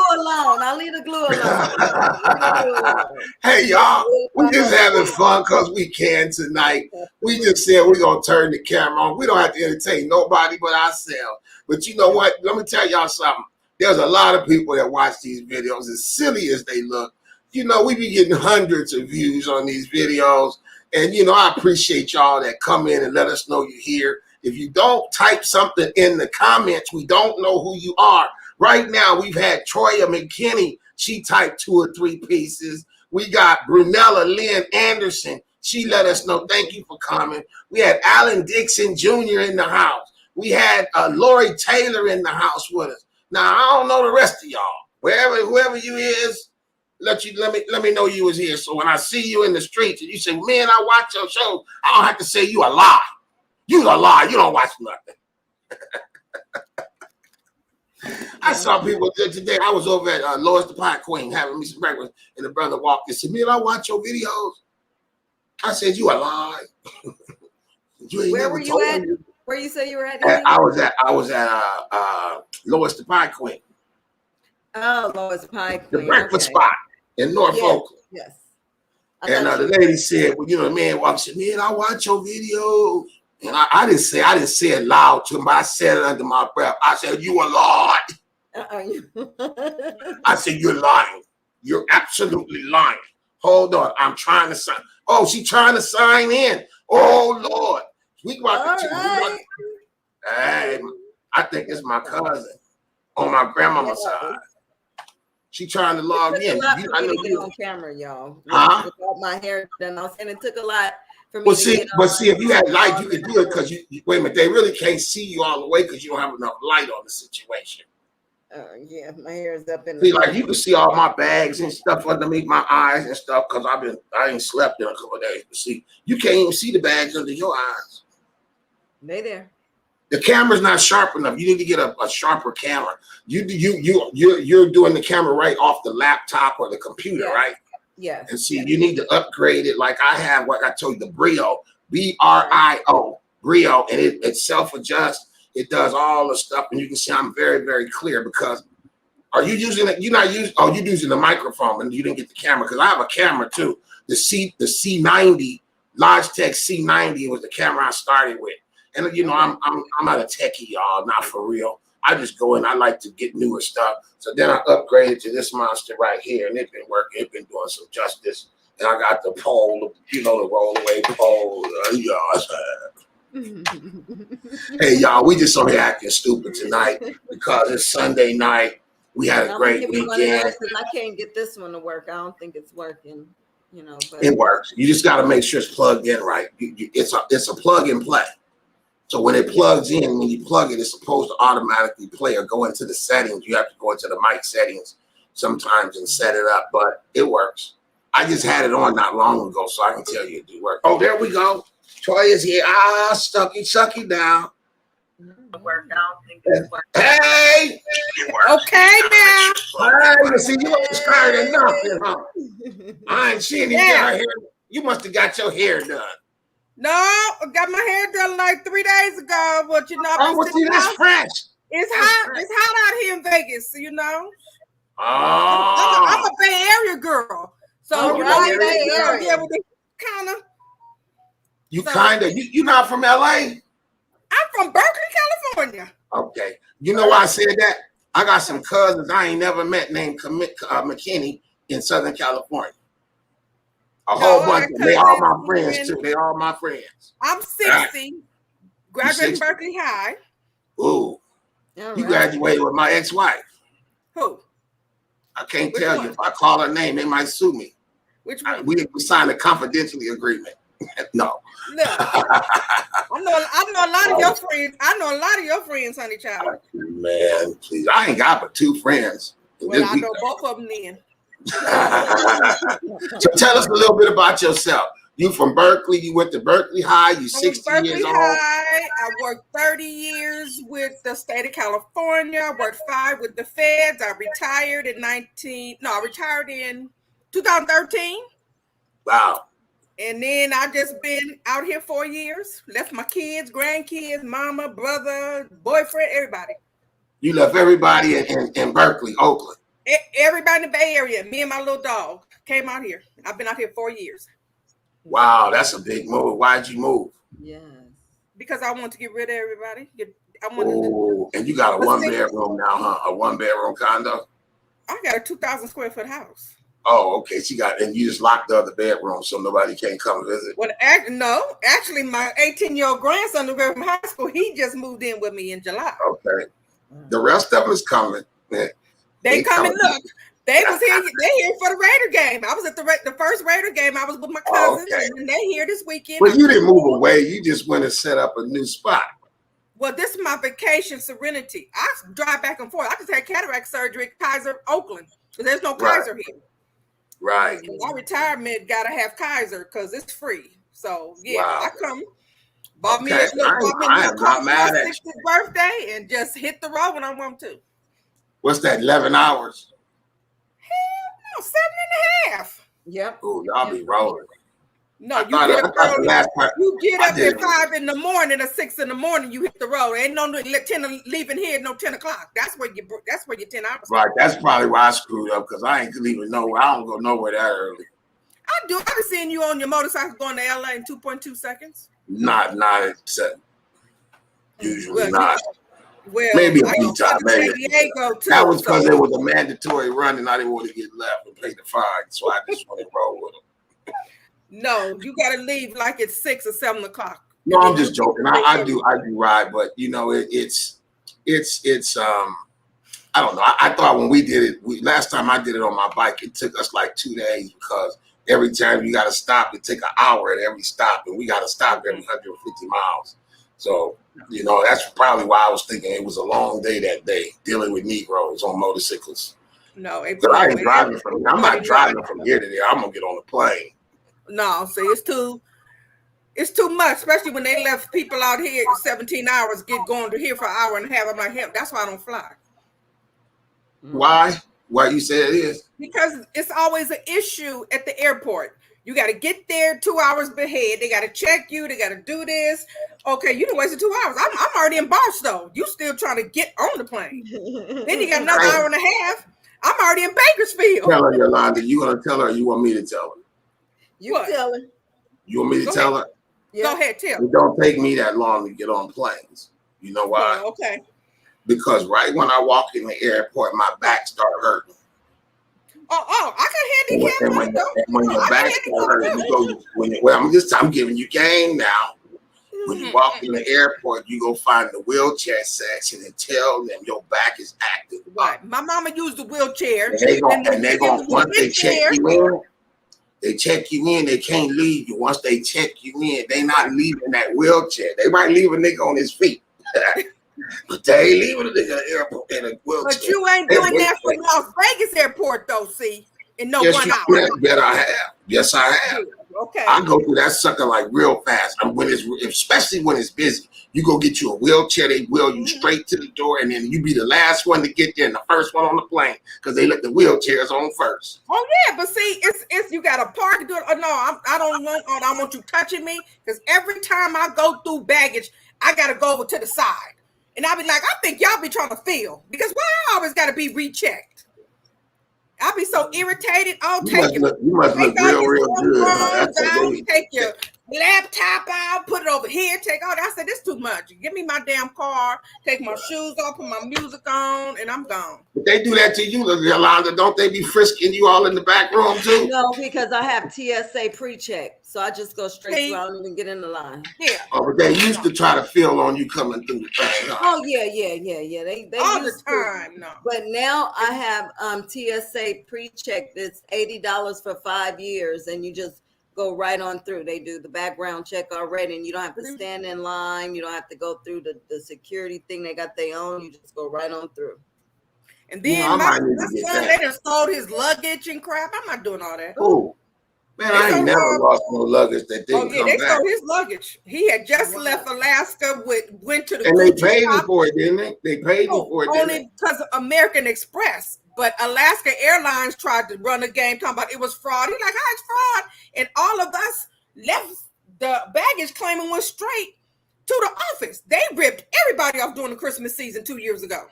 I'll leave the glue alone. Hey, y'all, we just having fun because we can tonight. We just said we're going to turn the camera on. We don't have to entertain nobody but ourselves. But you know what? Let me tell y'all something. There's a lot of people that watch these videos, as silly as they look. We be getting hundreds of views on these videos. And, I appreciate y'all that come in and let us know you're here. If you don't type something in the comments, we don't know who you are. Right now, we've had Troya McKinney. She typed 2 or 3 pieces. We got Brunella Lynn Anderson. She let us know. Thank you for coming. We had Alan Dixon Jr. in the house. We had Lori Taylor in the house with us. Now, I don't know the rest of y'all. Whoever you is, let me know you was here. So when I see you in the streets and you say, man, I watch your show, I don't have to say you a lie. You a lie. You don't watch nothing. I saw people today. I was over at Lois the Pie Queen having me some breakfast, and the brother walked in and said, man, I watch your videos. I said, you a lie. Where were you at? Where you say you were at? I was at Lois the Pie Queen. Oh, Lois Pie Queen. The breakfast spot in Norfolk. Yes. And the lady said, well, the man walked and said, man, I watch your videos. And I didn't say it loud to him, but I said it under my breath. I said, you a lie. I said, you're lying. You're absolutely lying. Hold on. I'm trying to sign. Oh, she's trying to sign in. Oh, Lord. We about to Hey, I think it's my cousin on my grandmama's side. She trying to log in. I know you on camera, y'all. Huh? Without my hair done, and it took a lot. Well, see, if you had light, you could do it because you wait a minute, they really can't see you all the way because you don't have enough light on the situation. Yeah, my hair is up in. See, like you can see all my bags and stuff underneath my eyes and stuff because I ain't slept in a couple of days. But see, you can't even see the bags under your eyes. They there. The camera's not sharp enough. You need to get a sharper camera. You're doing the camera right off the laptop or the computer, right? Yes. And see, you need to upgrade it like I have, like I told you, the Brio, B-R-I-O, Brio, and it self-adjusts. It does all the stuff, and you can see I'm very, very clear because are you using it? You're using the microphone, and you didn't get the camera because I have a camera too. The C90, Logitech C90 was the camera I started with. And I'm not a techie, y'all, not for real. I just go in, I like to get newer stuff. So then I upgraded to this monster right here, and it's been working, it's been doing some justice. And I got the pole, the rollaway pole. Hey, y'all, we just over here acting stupid tonight because it's Sunday night. We had a great weekend. I can't get this one to work. I don't think it's working, But it works. You just got to make sure it's plugged in right. It's a plug and play. So when it plugs in, when you plug it, it's supposed to automatically play or go into the settings. You have to go into the mic settings sometimes and set it up, but it works. I just had it on not long ago, so I can tell you it do work. Oh, there we go. Troy is here. Sucky down. Hey! Okay, now. Hey, you see, you ain't started nothing, huh? I ain't seeing you got hair. You must have got your hair done. No, I got my hair done like 3 days ago. But you know, that's fresh. It's hot. It's hot out here in Vegas, you know. Oh. I'm a Bay Area girl. So you know, Bay Area. Kind of. You not from LA? I'm from Berkeley, California. Okay. You know why I said that? I got some cousins I ain't never met named McKinney in Southern California. A whole bunch of them. They all my friends too. They all my friends. I'm 60. Graduated from Berkeley High. Ooh. You graduated with my ex-wife. Who? I can't tell you. If I call her name, they might sue me. Which one? We signed a confidentiality agreement. No. No. I know a lot of your friends. I know a lot of your friends, honey child. Man, please. I ain't got but 2 friends. Well, I know both of them then. So tell us a little bit about yourself. You from Berkeley? You went to Berkeley High? You 60 years old? High. I worked 30 years with the state of California. I worked 5 with the feds. I retired I retired in 2013. Wow. And then I just been out here 4 years. Left my kids, grandkids, mama, brother, boyfriend, everybody. You left everybody in Berkeley, Oakland. Everybody in the Bay Area. Me and my little dog came out here. I've been out here 4 years. Wow, that's a big move. Why'd you move? Yes. Because I want to get rid of everybody. And you got a 1-bedroom now, huh? A 1-bedroom condo? I got a 2,000 square foot house. Oh, okay. And you just locked the other bedroom so nobody can't come visit. Well, actually, my 18-year-old grandson who graduated from high school, he just moved in with me in July. Okay. The rest of them is coming. They coming. Look, they was here. They here for the Raider game. I was at the first Raider game. I was with my cousins, and they here this weekend. But you didn't move away. You just went and set up a new spot. Well, this is my vacation serenity. I drive back and forth. I just had cataract surgery at Kaiser, Oakland, because there's no Kaiser here. Right. My retirement got to have Kaiser because it's free. So yeah, wow. I come. Bought me a little car for my 60th birthday and just hit the road when I want to. What's that? 11 hours? Hell no, 7.5. Yep. Oh, y'all be rolling. No, you get up at 5 in the morning or 6 in the morning. You hit the road. Ain't no leaving here no 10 o'clock. That's where your 10 hours. Right. That's probably why I screwed up because I ain't leaving nowhere. I don't go nowhere that early. I do. I've been seeing you on your motorcycle going to LA in 2.2 seconds. Not usually not. Well, maybe a few times. Maybe. That was because it was a mandatory run and I didn't want to get left and pay the fine, so I just wanted to roll with them. No, you got to leave like at 6 or 7 o'clock. No, I'm just joking. I do ride, but you know it's I don't know. I thought when we did it, last time I did it on my bike, it took us like 2 days because every time you got to stop, it take an hour at every stop, and we got to stop every 150 miles. So, you know, that's probably why I was thinking it was a long day that day dealing with Negroes on motorcycles. No, I'm not driving from here to there. I'm gonna get on the plane. No, see, it's too much, especially when they left people out here 17 hours going to here for an hour and a half. I'm like, hell, that's why I don't fly. Why? Why you say it is? Because it's always an issue at the airport. You got to get there 2 hours ahead. They got to check you. They got to do this. Okay, you done wasted 2 hours. I'm already in Barstow. You still trying to get on the plane. Then you got another hour and a half. I'm already in Bakersfield. Tell her, Yulonda. You gonna tell her or you want me to tell her? You tell her. You want me to tell her? Yeah. Go ahead, tell. It don't take me that long to get on planes. You know why? Oh, okay. Because right when I walk in the airport, my back started hurting. Oh, I can handicap myself. When your back starts hurting, I'm giving you game now. When you walk in the airport, you go find the wheelchair section and tell them your back is active. Right. My mama used the wheelchair. And they go once they check you in, they check you in, they can't leave you. Once they check you in, they not leaving that wheelchair. They might leave a nigga on his feet. But they ain't leaving a nigga in the airport in a wheelchair. But you ain't doing that from Las Vegas airport, though, see? In no Yes, 1 you hour. bet I have. Yes, I have. Okay. I go through that sucker like real fast. And when it's especially when it's busy, you go get you a wheelchair. They wheel you straight to the door, and then you be the last one to get there and the first one on the plane because they let the wheelchairs on first. Oh yeah, but see, it's you got to park. Do it. Oh, no, I don't want you touching me because every time I go through baggage, I got to go over to the side, and I be like, I think y'all be trying to feel because why I always got to be rechecked. I'll be so irritated. Oh, You must look real good. Huh? Take your laptop out, put it over here, take all that. I said, this is too much. Give me my damn car, take my shoes off, put my music on, and I'm gone. But they do that to you, Yulonda. Don't they be frisking you all in the back room too? No, because I have TSA pre-check. So I just go straight through. I don't even get in the line. Yeah. Oh, but they used to try to feel on you coming through the thing. Huh? Oh, yeah. They all used the time, to. no. But now I have TSA pre-check that's $80 for 5 years, and you just go right on through. They do the background check already, and you don't have to stand in line. You don't have to go through the security thing. They got their own. You just go right on through. And then my son, they done sold his luggage and crap. I'm not doing all that. Oh, man, I ain't never lost no luggage that didn't come back. They sold his luggage. He had just left Alaska, went to the and they paid me for it, didn't they? They paid me for it, only because of American Express. But Alaska Airlines tried to run a game talking about it was fraud. He's like, how it's fraud? And all of us left the baggage claim and went straight to the office. They ripped everybody off during the Christmas season 3 years ago.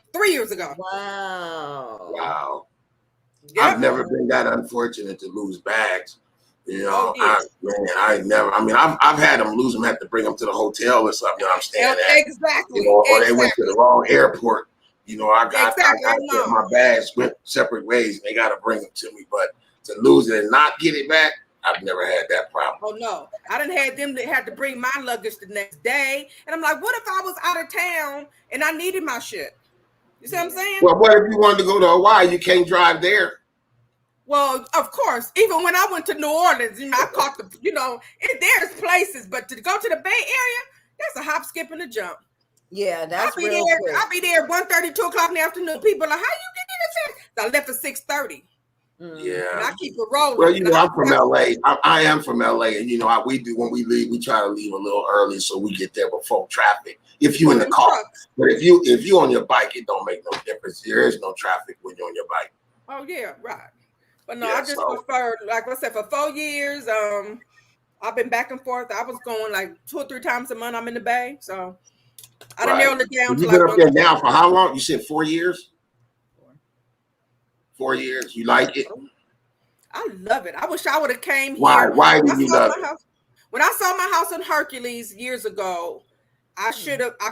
Wow. Yep. I've never been that unfortunate to lose bags. You know, I've had them lose them, have to bring them to the hotel or something that I'm staying at. Exactly. You know, or they went to the wrong airport. You know, I got my bags went separate ways and they got to bring them to me. But to lose it and not get it back, I've never had that problem. Oh, no. I done had them that had to bring my luggage the next day. And I'm like, what if I was out of town and I needed my shit? You see what I'm saying? Well, what if you wanted to go to Hawaii? You can't drive there. Well, of course, even when I went to New Orleans, I caught there's places, but to go to the Bay Area, that's a hop, skip, and a jump. Yeah, that's real quick. I'll be there 1:30, 2 o'clock in the afternoon. People are like, how you get in this? I left at 6:30. Yeah. And I keep it rolling. Well, I'm from LA. I am from LA, and we do when we leave, we try to leave a little early so we get there before traffic. If you in the car, but if you on your bike, it don't make no difference. There is no traffic when you're on your bike. Oh yeah, right. But no, I just prefer, like I said, for 4 years, I've been back and forth. I was going like 2 or 3 times a month. I'm in the Bay, so I done narrowed it down. You've been up there now for how long? You said 4 years. 4 years. You like it? I love it. I wish I would have came here. Why did you love it? When I saw my house in Hercules years ago, I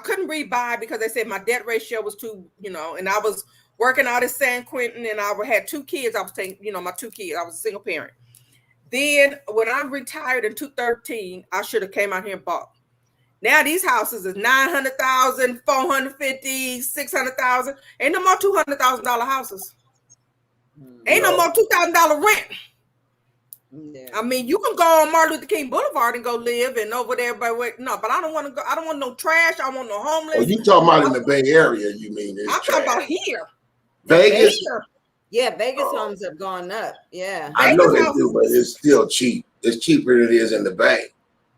couldn't rebuy because they said my debt ratio was too, and I was working out at San Quentin and I had 2 kids. I was taking, my 2 kids. I was a single parent. Then when I retired in 2013, I should have came out here and bought. Now these houses is $900,000, $450,000, $600,000. Ain't no more $200,000 houses. Ain't no more $2,000 rent. Yeah. I mean, you can go on Martin Luther King Boulevard and go live and over there, but I don't want to go. I don't want no trash. I want no homeless. Oh, you talking about in the Bay Area? You mean? I'm talking about here, Vegas. Yeah, Vegas homes have gone up. Yeah, I know they do, but it's still cheap. It's cheaper than it is in the Bay.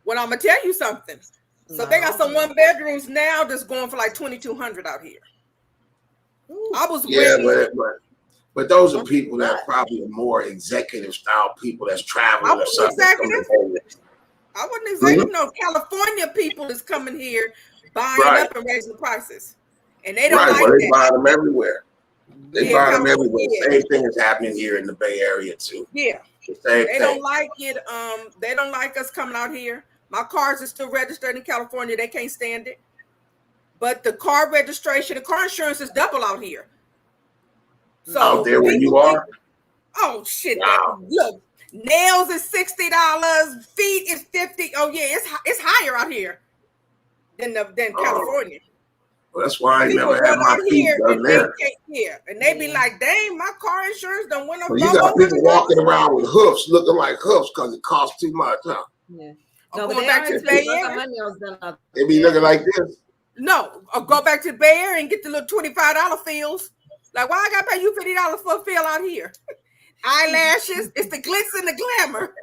Well, I'm gonna tell you something. So they got some 1 bedrooms now that's going for like $2,200 out here. Ooh. I was But those are people that probably are more executive style people that's traveling or something. I wouldn't exactly know. California people is coming here buying up and raising prices. And they don't like that. They buy them everywhere. They buy them everywhere. Same thing is happening here in the Bay Area too. Yeah. They don't like it. They don't like us coming out here. My cars are still registered in California. They can't stand it. But the car registration, the car insurance is double out here. So out there where you are? Oh shit! Wow. Look, nails is $60, feet is $50. Oh yeah, it's higher out here than California. Well, that's why I never had my feet done there. And they be like, "Dang, my car insurance don't went up." Well, you got people walking around with hoofs, looking like hoofs, because it costs too much, huh? Yeah. No, but they be looking like this. No, or go back to the Bay Area and get the little $25 fills. Like, why I gotta pay you $50 for a fill out here? Eyelashes, it's the glitz and the glamour.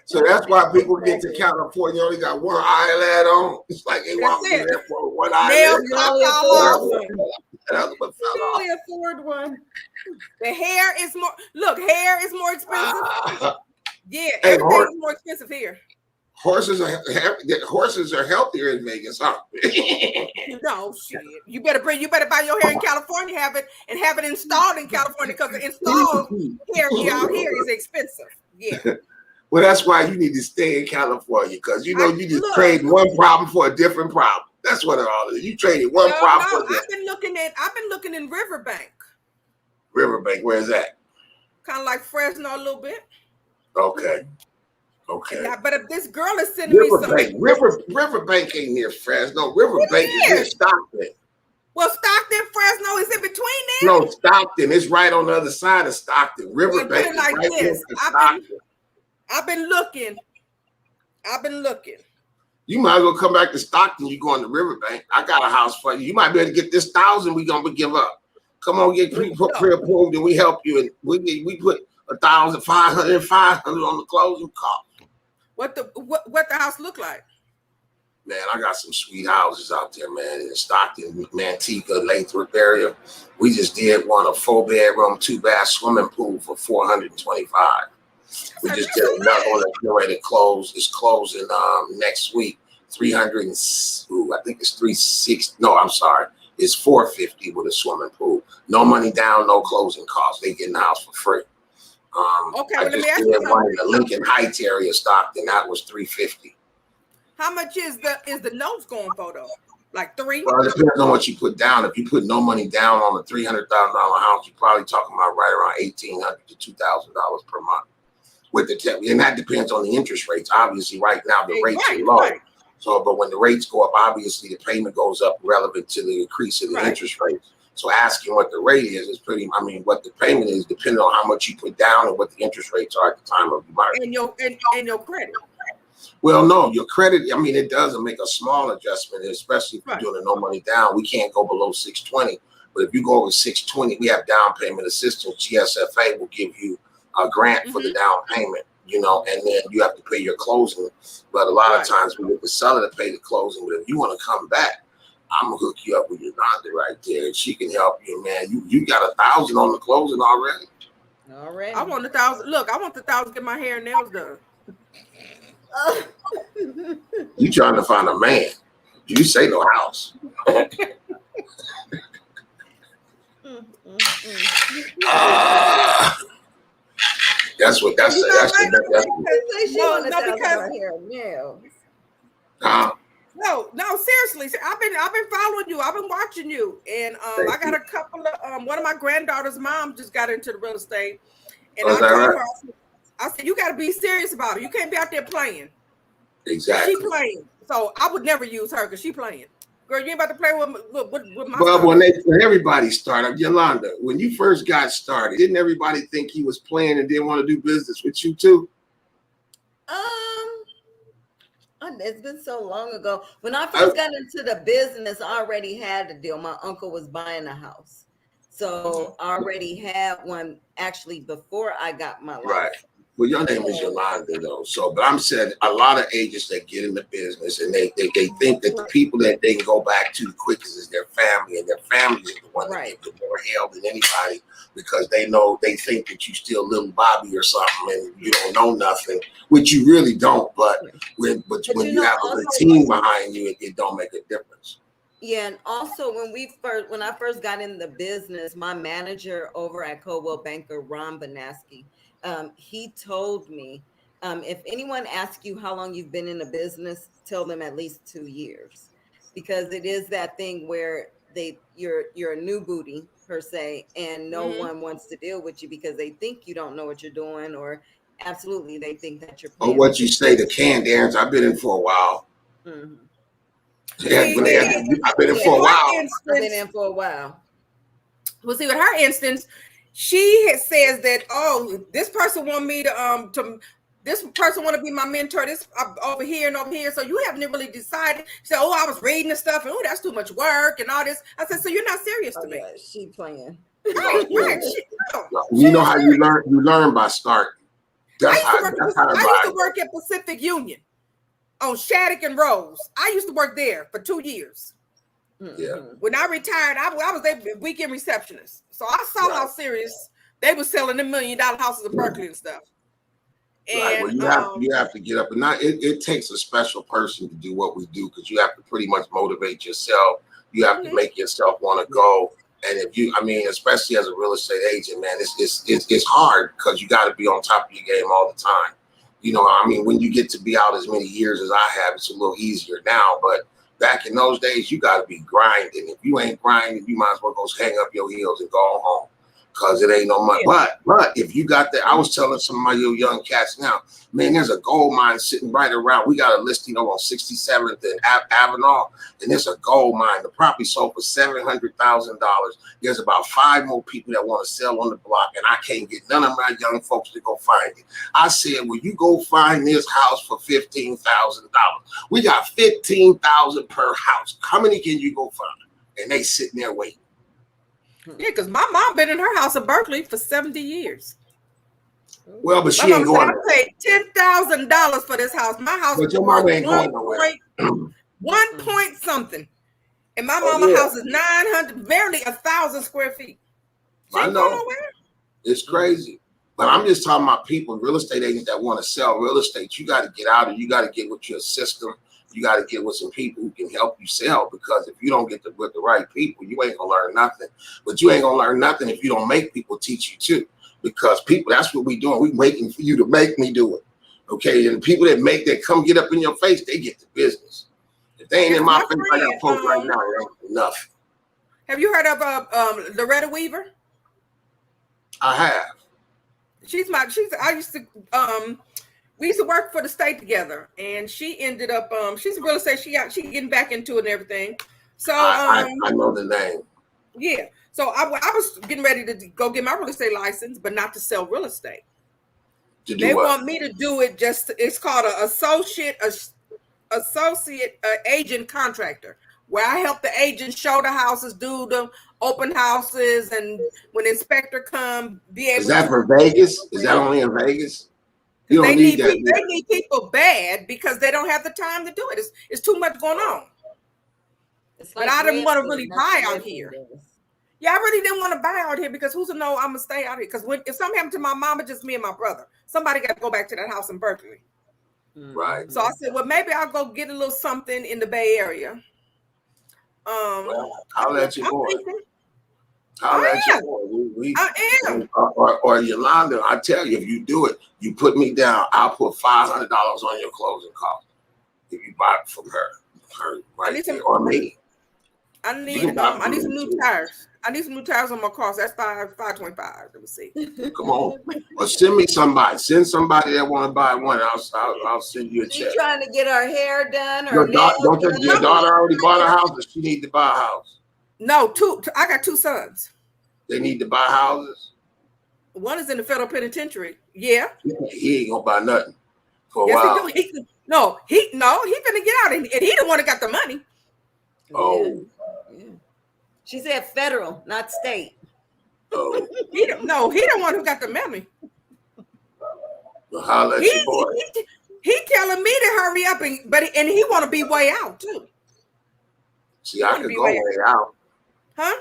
So that's why people get to California only got one eyelid on. It's like they walk That's in it. there for one Nails eyelid. cut only all afford off. one. That other one fell You off. only afford one. The hair is more. Look, hair is more expensive. Yeah, Hey, everything's more expensive here. Horses are healthier in Vegas, huh? No shit. You better buy your hair in California, have it installed in California, because the installed hair out here is expensive. Yeah. Well, that's why you need to stay in California, because you just look, trade one problem for a different problem. That's what it all is. You traded one problem for a different. I've been looking in Riverbank. Riverbank, where is that? Kind of like Fresno a little bit. Okay. But if this girl is sending me something. Riverbank ain't near Fresno. Riverbank is near Stockton. Well, Stockton, Fresno is in between there. No, Stockton. It's right on the other side of Stockton. Riverbank is right next to Stockton. I've been looking. You might as well come back to Stockton. You going to Riverbank. I got a house for you. You might be able to get this 1,000 we gonna give up. Come on, get pre-approved and we help you. And we put 1,500 on the closing cost. What the house look like? Man, I got some sweet houses out there, man, in Stockton, Manteca, Lathrop area. We just did one, a 4-bedroom, 2-bath swimming pool for $425. We just did another one that's ready to close. It's closing next week. 300 I think it's 360. No, I'm sorry. It's 450 with a swimming pool. No money down, no closing costs. They get in the house for free. Okay, I let me just ask did you one in something. the Lincoln Heights area, Stockton. That was 350. How much is the notes going for though? Like 3? Well, it depends on what you put down. If you put no money down on a $300,000 house, you're probably talking about right around $1,800 to $2,000 per month. With the and that depends on the interest rates. Obviously, right now the rates are low. Right. So, but when the rates go up, obviously the payment goes up relevant to the increase in the interest rates. So asking what the rate is pretty. I mean, what the payment is depending on how much you put down and what the interest rates are at the time of the market. And your credit. Well, no, your credit. I mean, it does make a small adjustment, especially if you're doing a no money down. We can't go below 620, but if you go over 620, we have down payment assistance. GSFA will give you a grant for the down payment, and then you have to pay your closing. But a lot of times we get the seller to pay the closing. But if you want to come back, I'm gonna hook you up with Yulonda right there, and she can help you, man. You got 1,000 on the closing already. Already. I want 1,000. Look, I want 1,000 to get my hair and nails done. You trying to find a man? You say no house. That's what that's. No, seriously. I've been following you. I've been watching you, and I got a couple of one of my granddaughter's mom just got into the real estate, and I told her, I said, you got to be serious about it. You can't be out there playing. Exactly. She playing, so I would never use her because she playing. Girl, you ain't about to play with my. But when everybody started, Yulonda, when you first got started, didn't everybody think he was playing and didn't want to do business with you too? It's been so long ago. When I first got into the business, I already had a deal. My uncle was buying a house, so I already had one actually before I got my license. Right. Well, your name is Yulonda, though. So, but I'm saying a lot of agents that get in the business and they think that the people that they can go back to the quickest is their family, and their family is the one that gets more hell than anybody, because they think that you still little Bobby or something and you don't know nothing, which you really don't. But when you have a good team behind you, it don't make a difference. Yeah, and also when I first got in the business, my manager over at Coldwell Banker, Ron Banaski, he told me, if anyone asks you how long you've been in the business, tell them at least 2 years, because it is that thing where you're a new booty per se, and no one wants to deal with you because they think you don't know what you're doing, or absolutely they think that you're playing. Or what you say, the canned errands. I've been in for a while. Mm-hmm. I've been in for a while. I've been in for a while. Well, see, with her instance, she says that, this person want me to this person want to be my mentor, this over here and over here. So you haven't really decided. She said, oh, I was reading and stuff, and oh, that's too much work and all this. I said, so you're not serious to me. Yeah, she playing. Right. You know how you learn? You learn by starting. I used to work at Pacific Union on Shattuck and Rose. I used to work there for 2 years. Yeah. When I retired, I was their weekend receptionist. So I saw how serious they were selling the $1 million houses in Berkeley and stuff. And well, you have to get up, and not it takes a special person to do what we do, because you have to pretty much motivate yourself. You have to make yourself want to go. And if you, I mean, especially as a real estate agent, man, it's hard, because you got to be on top of your game all the time. You know, I mean, when you get to be out as many years as I have, it's a little easier now. But back in those days, you got to be grinding. If you ain't grinding, you might as well go hang up your heels and go home, because it ain't no money. But if you got that, I was telling some of my young cats now, man, there's a gold mine sitting right around. We got a listing over on 67th and Avenal, and there's a gold mine. The property sold for $700,000. There's about 5 more people that want to sell on the block, and I can't get none of my young folks to go find it. I said, well, you go find this house for $15,000. We got $15,000 per house. How many can you go find? And they sitting there waiting. Yeah, because my mom been in her house in Berkeley for 70 years. Well, but she ain't going. I paid $10,000 for this house. My house was worth 1 point something, and my mama's house is 900, barely 1,000 square feet. I know. It's crazy, but I'm just talking about people, real estate agents that want to sell real estate. You got to get out, and you got to get with your system. You got to get with some people who can help you sell, because if you don't get with the right people, you ain't gonna learn nothing. But you ain't gonna learn nothing if you don't make people teach you too, because people, that's what we doing. We waiting for you to make me do it. Okay, and the people that come get up in your face, they get the business. If they ain't in my face, I got folks right now, it ain't enough. Have you heard of Loretta Weaver? I have. I used to we used to work for the state together, and she ended up she's a real estate, she getting back into it and everything. So I know the name. Yeah. So I was getting ready to go get my real estate license, but not to sell real estate. They want me to do it it's called an associate agent contractor, where I help the agent show the houses, do the open houses, and when the inspector come, be able. Is that for Vegas? Is that only in Vegas? You don't need that. They need people bad because they don't have the time to do it. It's too much going on. But I didn't want to really buy out here. Yeah, I really didn't want to buy out here, because who's to know I'm gonna stay out here? Because if something happened to my mom, it's just me and my brother. Somebody got to go back to that house in Berkeley. Right. So I said, well, maybe I'll go get a little something in the Bay Area. Well, I'll let you go. I am. Or Yulonda, I tell you, if you do it, you put me down, I'll put $500 on your closing cost if you buy it from her right there, or me. I need some new tires. I need some new tires on my car. So that's $525. Let me see. Come on, or send me somebody. Send somebody that want to buy one. I'll send you a check. She's trying to get her hair done. Your daughter already bought a house, or she need to buy a house? No, I got 2 sons. They need to buy houses. One is in the federal penitentiary. Yeah. He ain't gonna buy nothing for a while. He finna get out, and he the one that got the money. Oh. Yeah. She said federal, not state. Oh. He the one who got the money. Well, holla at your boy. He telling me to hurry up, and he want to be way out too. See, I can go way out. Huh?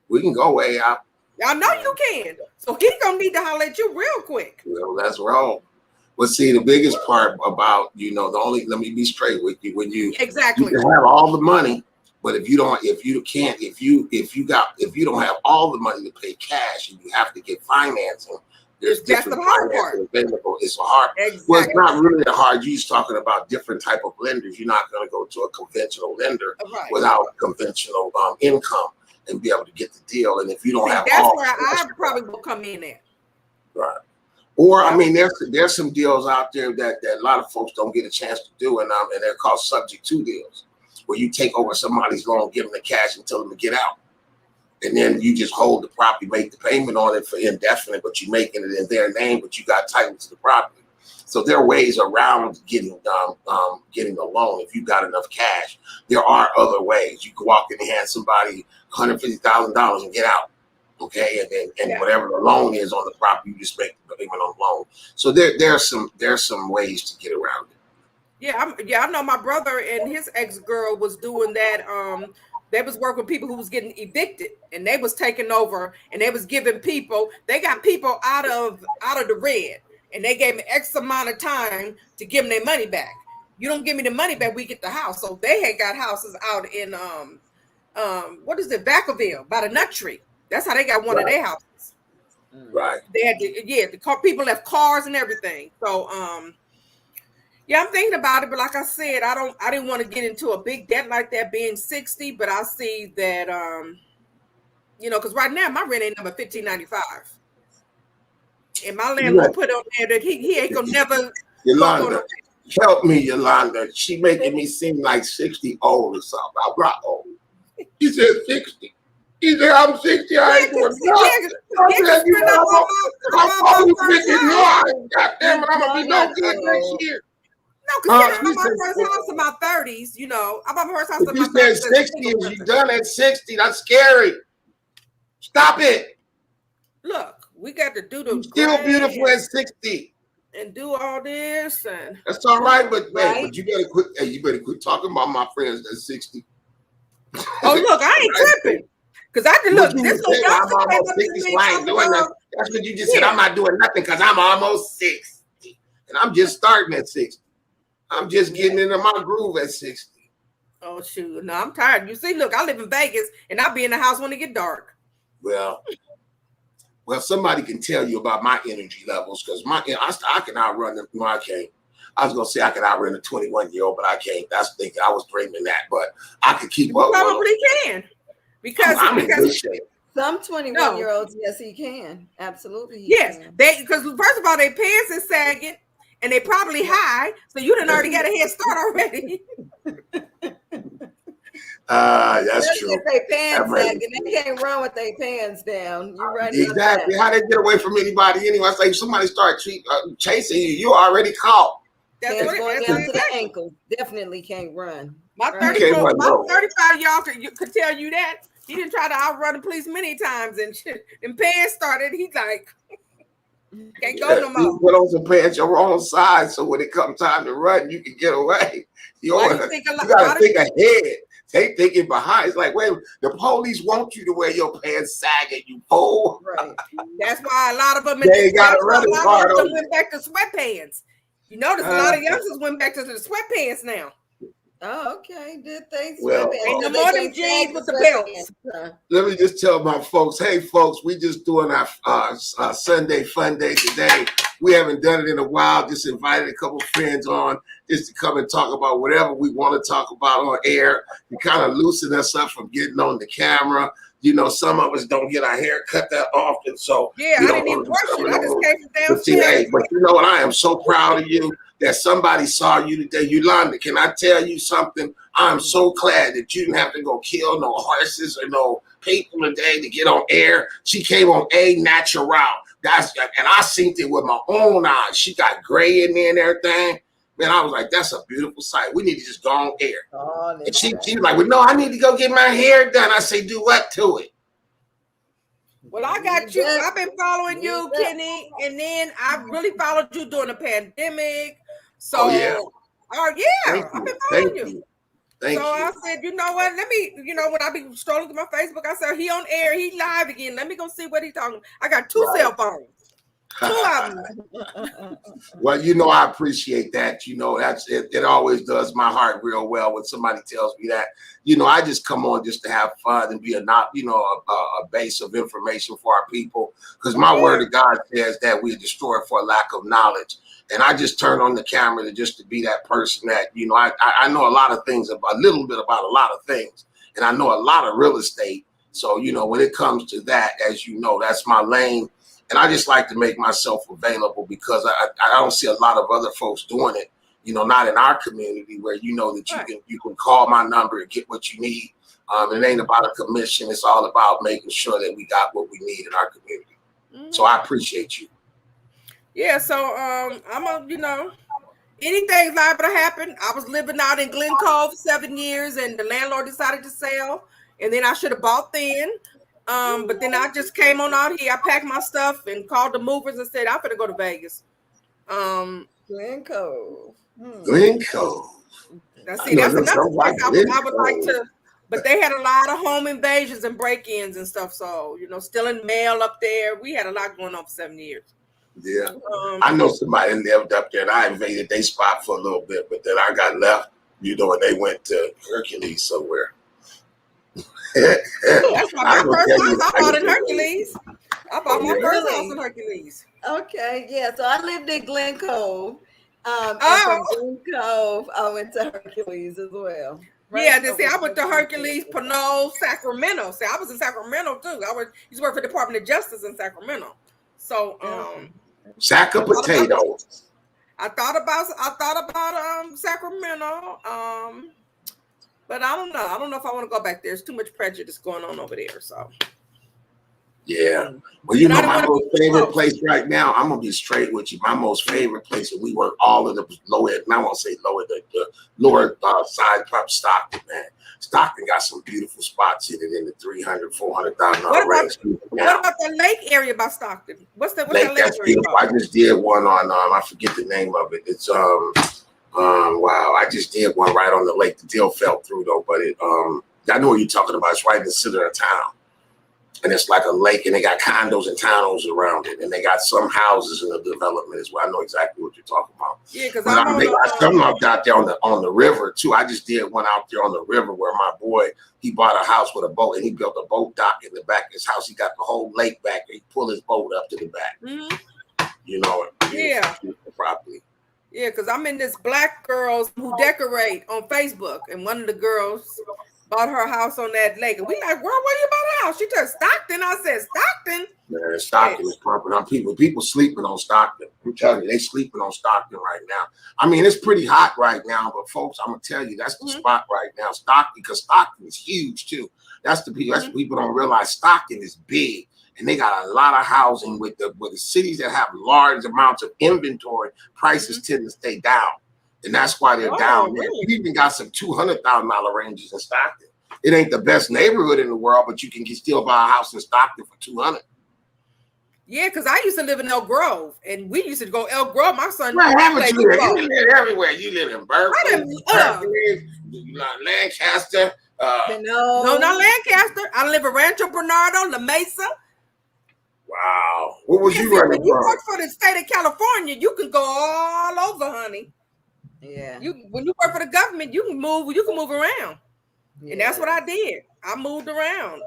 We can go way out. I know you can. So he's gonna need to holler at you real quick. Well, that's wrong. But see, the biggest part about, let me be straight with you. When you exactly, you can have all the money, but if you don't have all the money to pay cash, and you have to get financing, there's different financing available. It's a hard. Exactly. Well, it's not really that hard. You're just talking about different type of lenders. You're not going to go to a conventional lender without conventional income and be able to get the deal. And if you don't have that's where I probably will come in at. Right. Or I mean, there's some deals out there that a lot of folks don't get a chance to do, and they're called subject to deals, where you take over somebody's loan, give them the cash, and tell them to get out, and then you just hold the property, make the payment on it for indefinite, but you're making it in their name, but you got title to the property. So there are ways around getting a loan if you got enough cash. There are other ways. You can walk in and hand somebody $150,000 and get out. Okay, and then whatever the loan is on the property, you just make the payment on the loan. So there's some ways to get around it. Yeah, I know my brother and his ex-girl was doing that. They was working with people who was getting evicted, and they was taking over, and they was giving people. They got people out of the red, and they gave them X amount of time to give them their money back. You don't give me the money back, we get the house. So they had got houses out in what is it, Vacaville, by the nut tree. That's how they got one of their houses. Right. They had the people left cars and everything. So yeah, I'm thinking about it, but like I said, I didn't want to get into a big debt like that being 60, but I see that because right now my rent ain't number $15.95. And my landlord put on there that he ain't gonna never Yulonda, help me, Yulonda. She making me seem like 60 old or something. I'm not old. She said 60. He said, I'm 60, I ain't doing nothing. I'm only 50 yards. Goddamn it, I'm going to be no good next year. No, because I'm on my first house in my 30s, I'm on my first house in my 30s. You said 60 and you done at 60. That's scary. Stop it. Look, we got to do the You're still beautiful at 60. And do all this. And that's all right, but you better quit. Hey, you better quit talking about my friends at 60. Oh, look, I ain't tripping. Because I can look, this is I'm almost 60, so I ain't doing nothing. That's what you just said. I'm not doing nothing because I'm almost 60. And I'm just starting at 60. I'm just getting into my groove at 60. Oh, shoot. No, I'm tired. You see, look, I live in Vegas and I'll be in the house when it get dark. Well, somebody can tell you about my energy levels because I can outrun them. No, I can't. I was gonna say I could outrun a 21-year-old, but I can't. That's thinking I was dreaming that, but I could keep up. Probably can. Because some 21-year-olds, yes, he can. Absolutely. Yes, because first of all, their pants is sagging and they probably high, so you done already got a head start already. That's true. Their pants sagging, they can't run with their pants down. You're right. Exactly. How they get away from anybody anyway? It's like if somebody start chasing you, you're already caught. That's going down to the ankles. Definitely can't run. My 35 y'all could tell you that. He didn't try to outrun the police many times, and shit. And pants started. He's like, can't go no more. You put on some pants your own size, so when it comes time to run, you can get away. You gotta think ahead. They thinking behind. It's like, wait, the police want you to wear your pants sagging, you fool. Right. That's why a lot of them went back to sweatpants. You notice a lot of youngsters went back to the sweatpants now. Oh, okay. Did they? Well, ain't no more than jeans with the belts. Let me just tell my folks, hey, folks, we just doing our Sunday fun day today. We haven't done it in a while. Just invited a couple friends on just to come and talk about whatever we want to talk about on air. To kind of loosen us up from getting on the camera. Some of us don't get our hair cut that often, so I didn't even brush it. I just came from downstairs. But you know what? I am so proud of you that somebody saw you today. Yulonda, can I tell you something? I'm so glad that you didn't have to go kill no horses or no people today to get on air. She came on a natural. And I seen it with my own eyes. She got gray in there and everything. Man, I was like, that's a beautiful sight. We need to just go on air. And she was like, well, no, I need to go get my hair done. I say, do what to it? Well, I got you. I've been following you, Kenny, and then I really followed you during the pandemic. So, I've been following you. Thank you. I said, you know what? Let me, when I be strolling through my Facebook, I said, he on air, he live again. Let me go see what he's talking about. I got two cell phones. Two of them. Well, I appreciate that. That's it. It always does my heart real well when somebody tells me that. I just come on just to have fun and be a base of information for our people. Because my word of God says that we are destroyed for a lack of knowledge. And I just turn on the camera to be that person that, I know a lot of things, a little bit about a lot of things. And I know a lot of real estate. So, when it comes to that, as you know, that's my lane. And I just like to make myself available because I don't see a lot of other folks doing it, not in our community where that you can call my number and get what you need. It ain't about a commission. It's all about making sure that we got what we need in our community. Mm-hmm. So I appreciate you. Yeah, so anything's liable to happen. I was living out in Glen Cove for 7 years, and the landlord decided to sell, and then I should have bought then. But then I just came on out here. I packed my stuff and called the movers and said I'm gonna go to Vegas. Glen Cove. Glen Cove. That's another place I would like to. But they had a lot of home invasions and break-ins and stuff. So stealing mail up there. We had a lot going on for 7 years. Yeah, I know somebody lived up there, and I invaded their spot for a little bit, but then I got left, and they went to Hercules somewhere. That's my first house. I bought in Hercules. I bought my first house in Hercules. Okay, yeah. So I lived in Glen Cove. And from Glen Cove, I went to Hercules as well. Right? Yeah, I went to Hercules, Pinole, Sacramento. See, I was in Sacramento too. Used to work for the Department of Justice in Sacramento. So sack of potatoes. I thought about Sacramento. But I don't know. I don't know if I want to go back there. There's too much prejudice going on over there. So yeah. Well, my most favorite place right now, I'm gonna be straight with you. My most favorite place, and we work all in the lower, I won't say lower, the lower side, probably Stockton, man. Stockton got some beautiful spots in it in the $300,000-$400,000 range. What about the lake area by Stockton? What's that lake that's area? I just did one on I forget the name of it. It's wow, I just did one right on the lake. The deal fell through though, but I know what you're talking about. It's right in the center of town. And it's like a lake, and they got condos and townhomes around it, and they got some houses in the development as well. I know exactly what you're talking about. Yeah, because they got some out there on the river too. I just did one out there on the river where my boy, he bought a house with a boat, and he built a boat dock in the back of his house. He got the whole lake back, and he pulled his boat up to the back. Mm-hmm. Yeah, properly. Yeah, because I'm in this Black Girls Who Decorate on Facebook, and one of the girls bought her house on that lake. And we like, where you bought a house? She told Stockton. I said, Stockton? Man, Stockton is pumping on people. People sleeping on Stockton. I'm telling you, they sleeping on Stockton right now. I mean, it's pretty hot right now, but folks, I'm gonna tell you, that's the spot right now. Stockton, because Stockton is huge too. That's the people don't realize. Stockton is big, and they got a lot of housing with the cities that have large amounts of inventory. Prices tend to stay down. And that's why they're down there. We even got some $200,000 ranges in Stockton. It ain't the best neighborhood in the world, but you can still buy a house in Stockton for $200,000. Yeah, because I used to live in Elk Grove, and we used to go Elk Grove. My son. Where haven't you lived? You live everywhere. You live in Berkeley, Lancaster. No, not Lancaster. I live in Rancho Bernardo, La Mesa. Wow. What was you running from? When you work for the state of California, you can go all over, honey. Yeah. When you work for the government, you can move around. Yeah. And that's what I did. I moved around.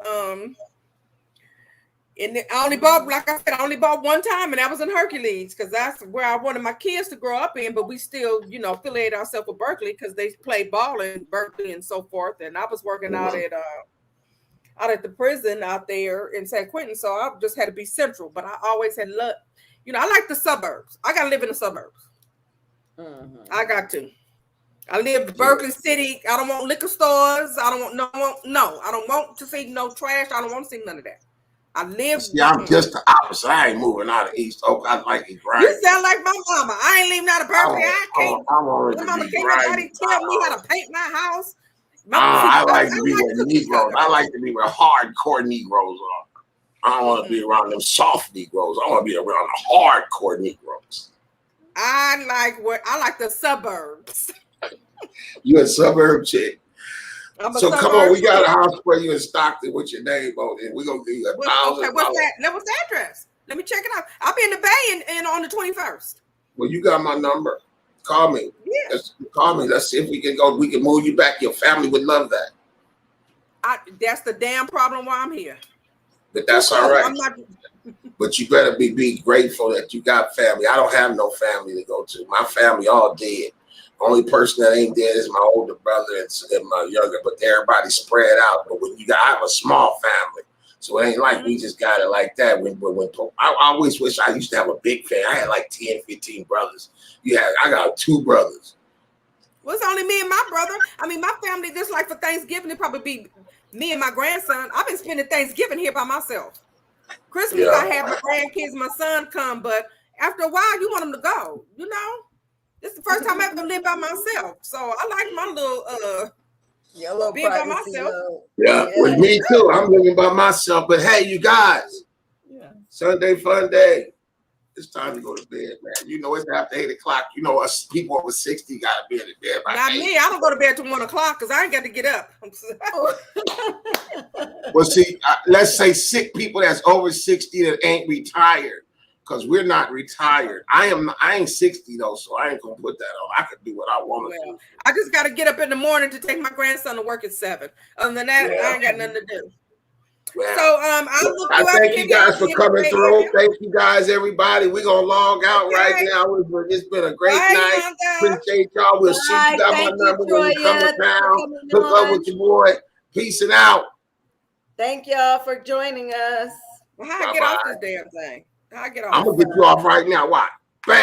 And I only bought one time, and that was in Hercules, because that's where I wanted my kids to grow up in, but we still, affiliate ourselves with Berkeley because they play ball in Berkeley and so forth. And I was working out at the prison out there in San Quentin, so I just had to be central. But I always had love, I like the suburbs. I gotta live in the suburbs. I got to. I live in Berkeley City. I don't want liquor stores. I don't want I don't want to see no trash. I don't want to see none of that. I live. See, I'm just the opposite. I ain't moving out of East Oak. I like it right. You sound like my mama. I ain't leaving out of Berkeley. My mama can't nobody tell me how to paint my house. I like to be with Negroes. I like to be where hardcore Negroes are. I don't want to be around them soft Negroes. I want to be around the hardcore Negroes. I like the suburbs. You a suburb chick. So come on, we got a house for you in Stockton with your name on it. We're gonna give you $1,000. Okay, what's the address? Let me check it out. I'll be in the Bay and on the 21st. Well, you got my number. Call me. Yeah. Call me. Let's see if we can go. We can move you back. Your family would love that. That's the damn problem why I'm here. But that's all right. But you better be grateful that you got family. I don't have no family to go to. My family all dead. Only person that ain't dead is my older brother and my younger, but everybody spread out. But I have a small family, so it ain't like we just got it like that. I always wish I used to have a big family. I had like 10, 15 brothers. I got 2 brothers. Well, it's only me and my brother. I mean, my family, just like for Thanksgiving, it probably be me and my grandson. I've been spending Thanksgiving here by myself. Christmas, I have my grandkids, my son come, but after a while, you want them to go. You know, this is the first time I ever lived by myself, so I like my little Your little being by privacy myself. zone. Yeah, with me too. I'm living by myself. But hey, you guys, Sunday fun day. It's time to go to bed, man. You know, it's after 8 o'clock. You know, us people over 60 got to be in the bed by Not 8. me. I don't go to bed till 1 o'clock because I ain't got to get up. Well, see, let's say sick people that's over 60 that ain't retired, because we're not retired. I ain't 60 though, so I ain't gonna put that on. I could do what I want to do. I just got to get up in the morning to take my grandson to work at 7. Other than that, I ain't got nothing to do. Well, So I'll look you up. thank you guys for coming through. Thank you guys, everybody. We're gonna log out right now. It's been a great night. Appreciate y'all. We'll see you. Got my number when you come to town. Hook up with your boy. Peace and out. Thank y'all for joining us. Well, how I get off this damn thing? How I get off? I'm gonna get you off right now. Why? Bam.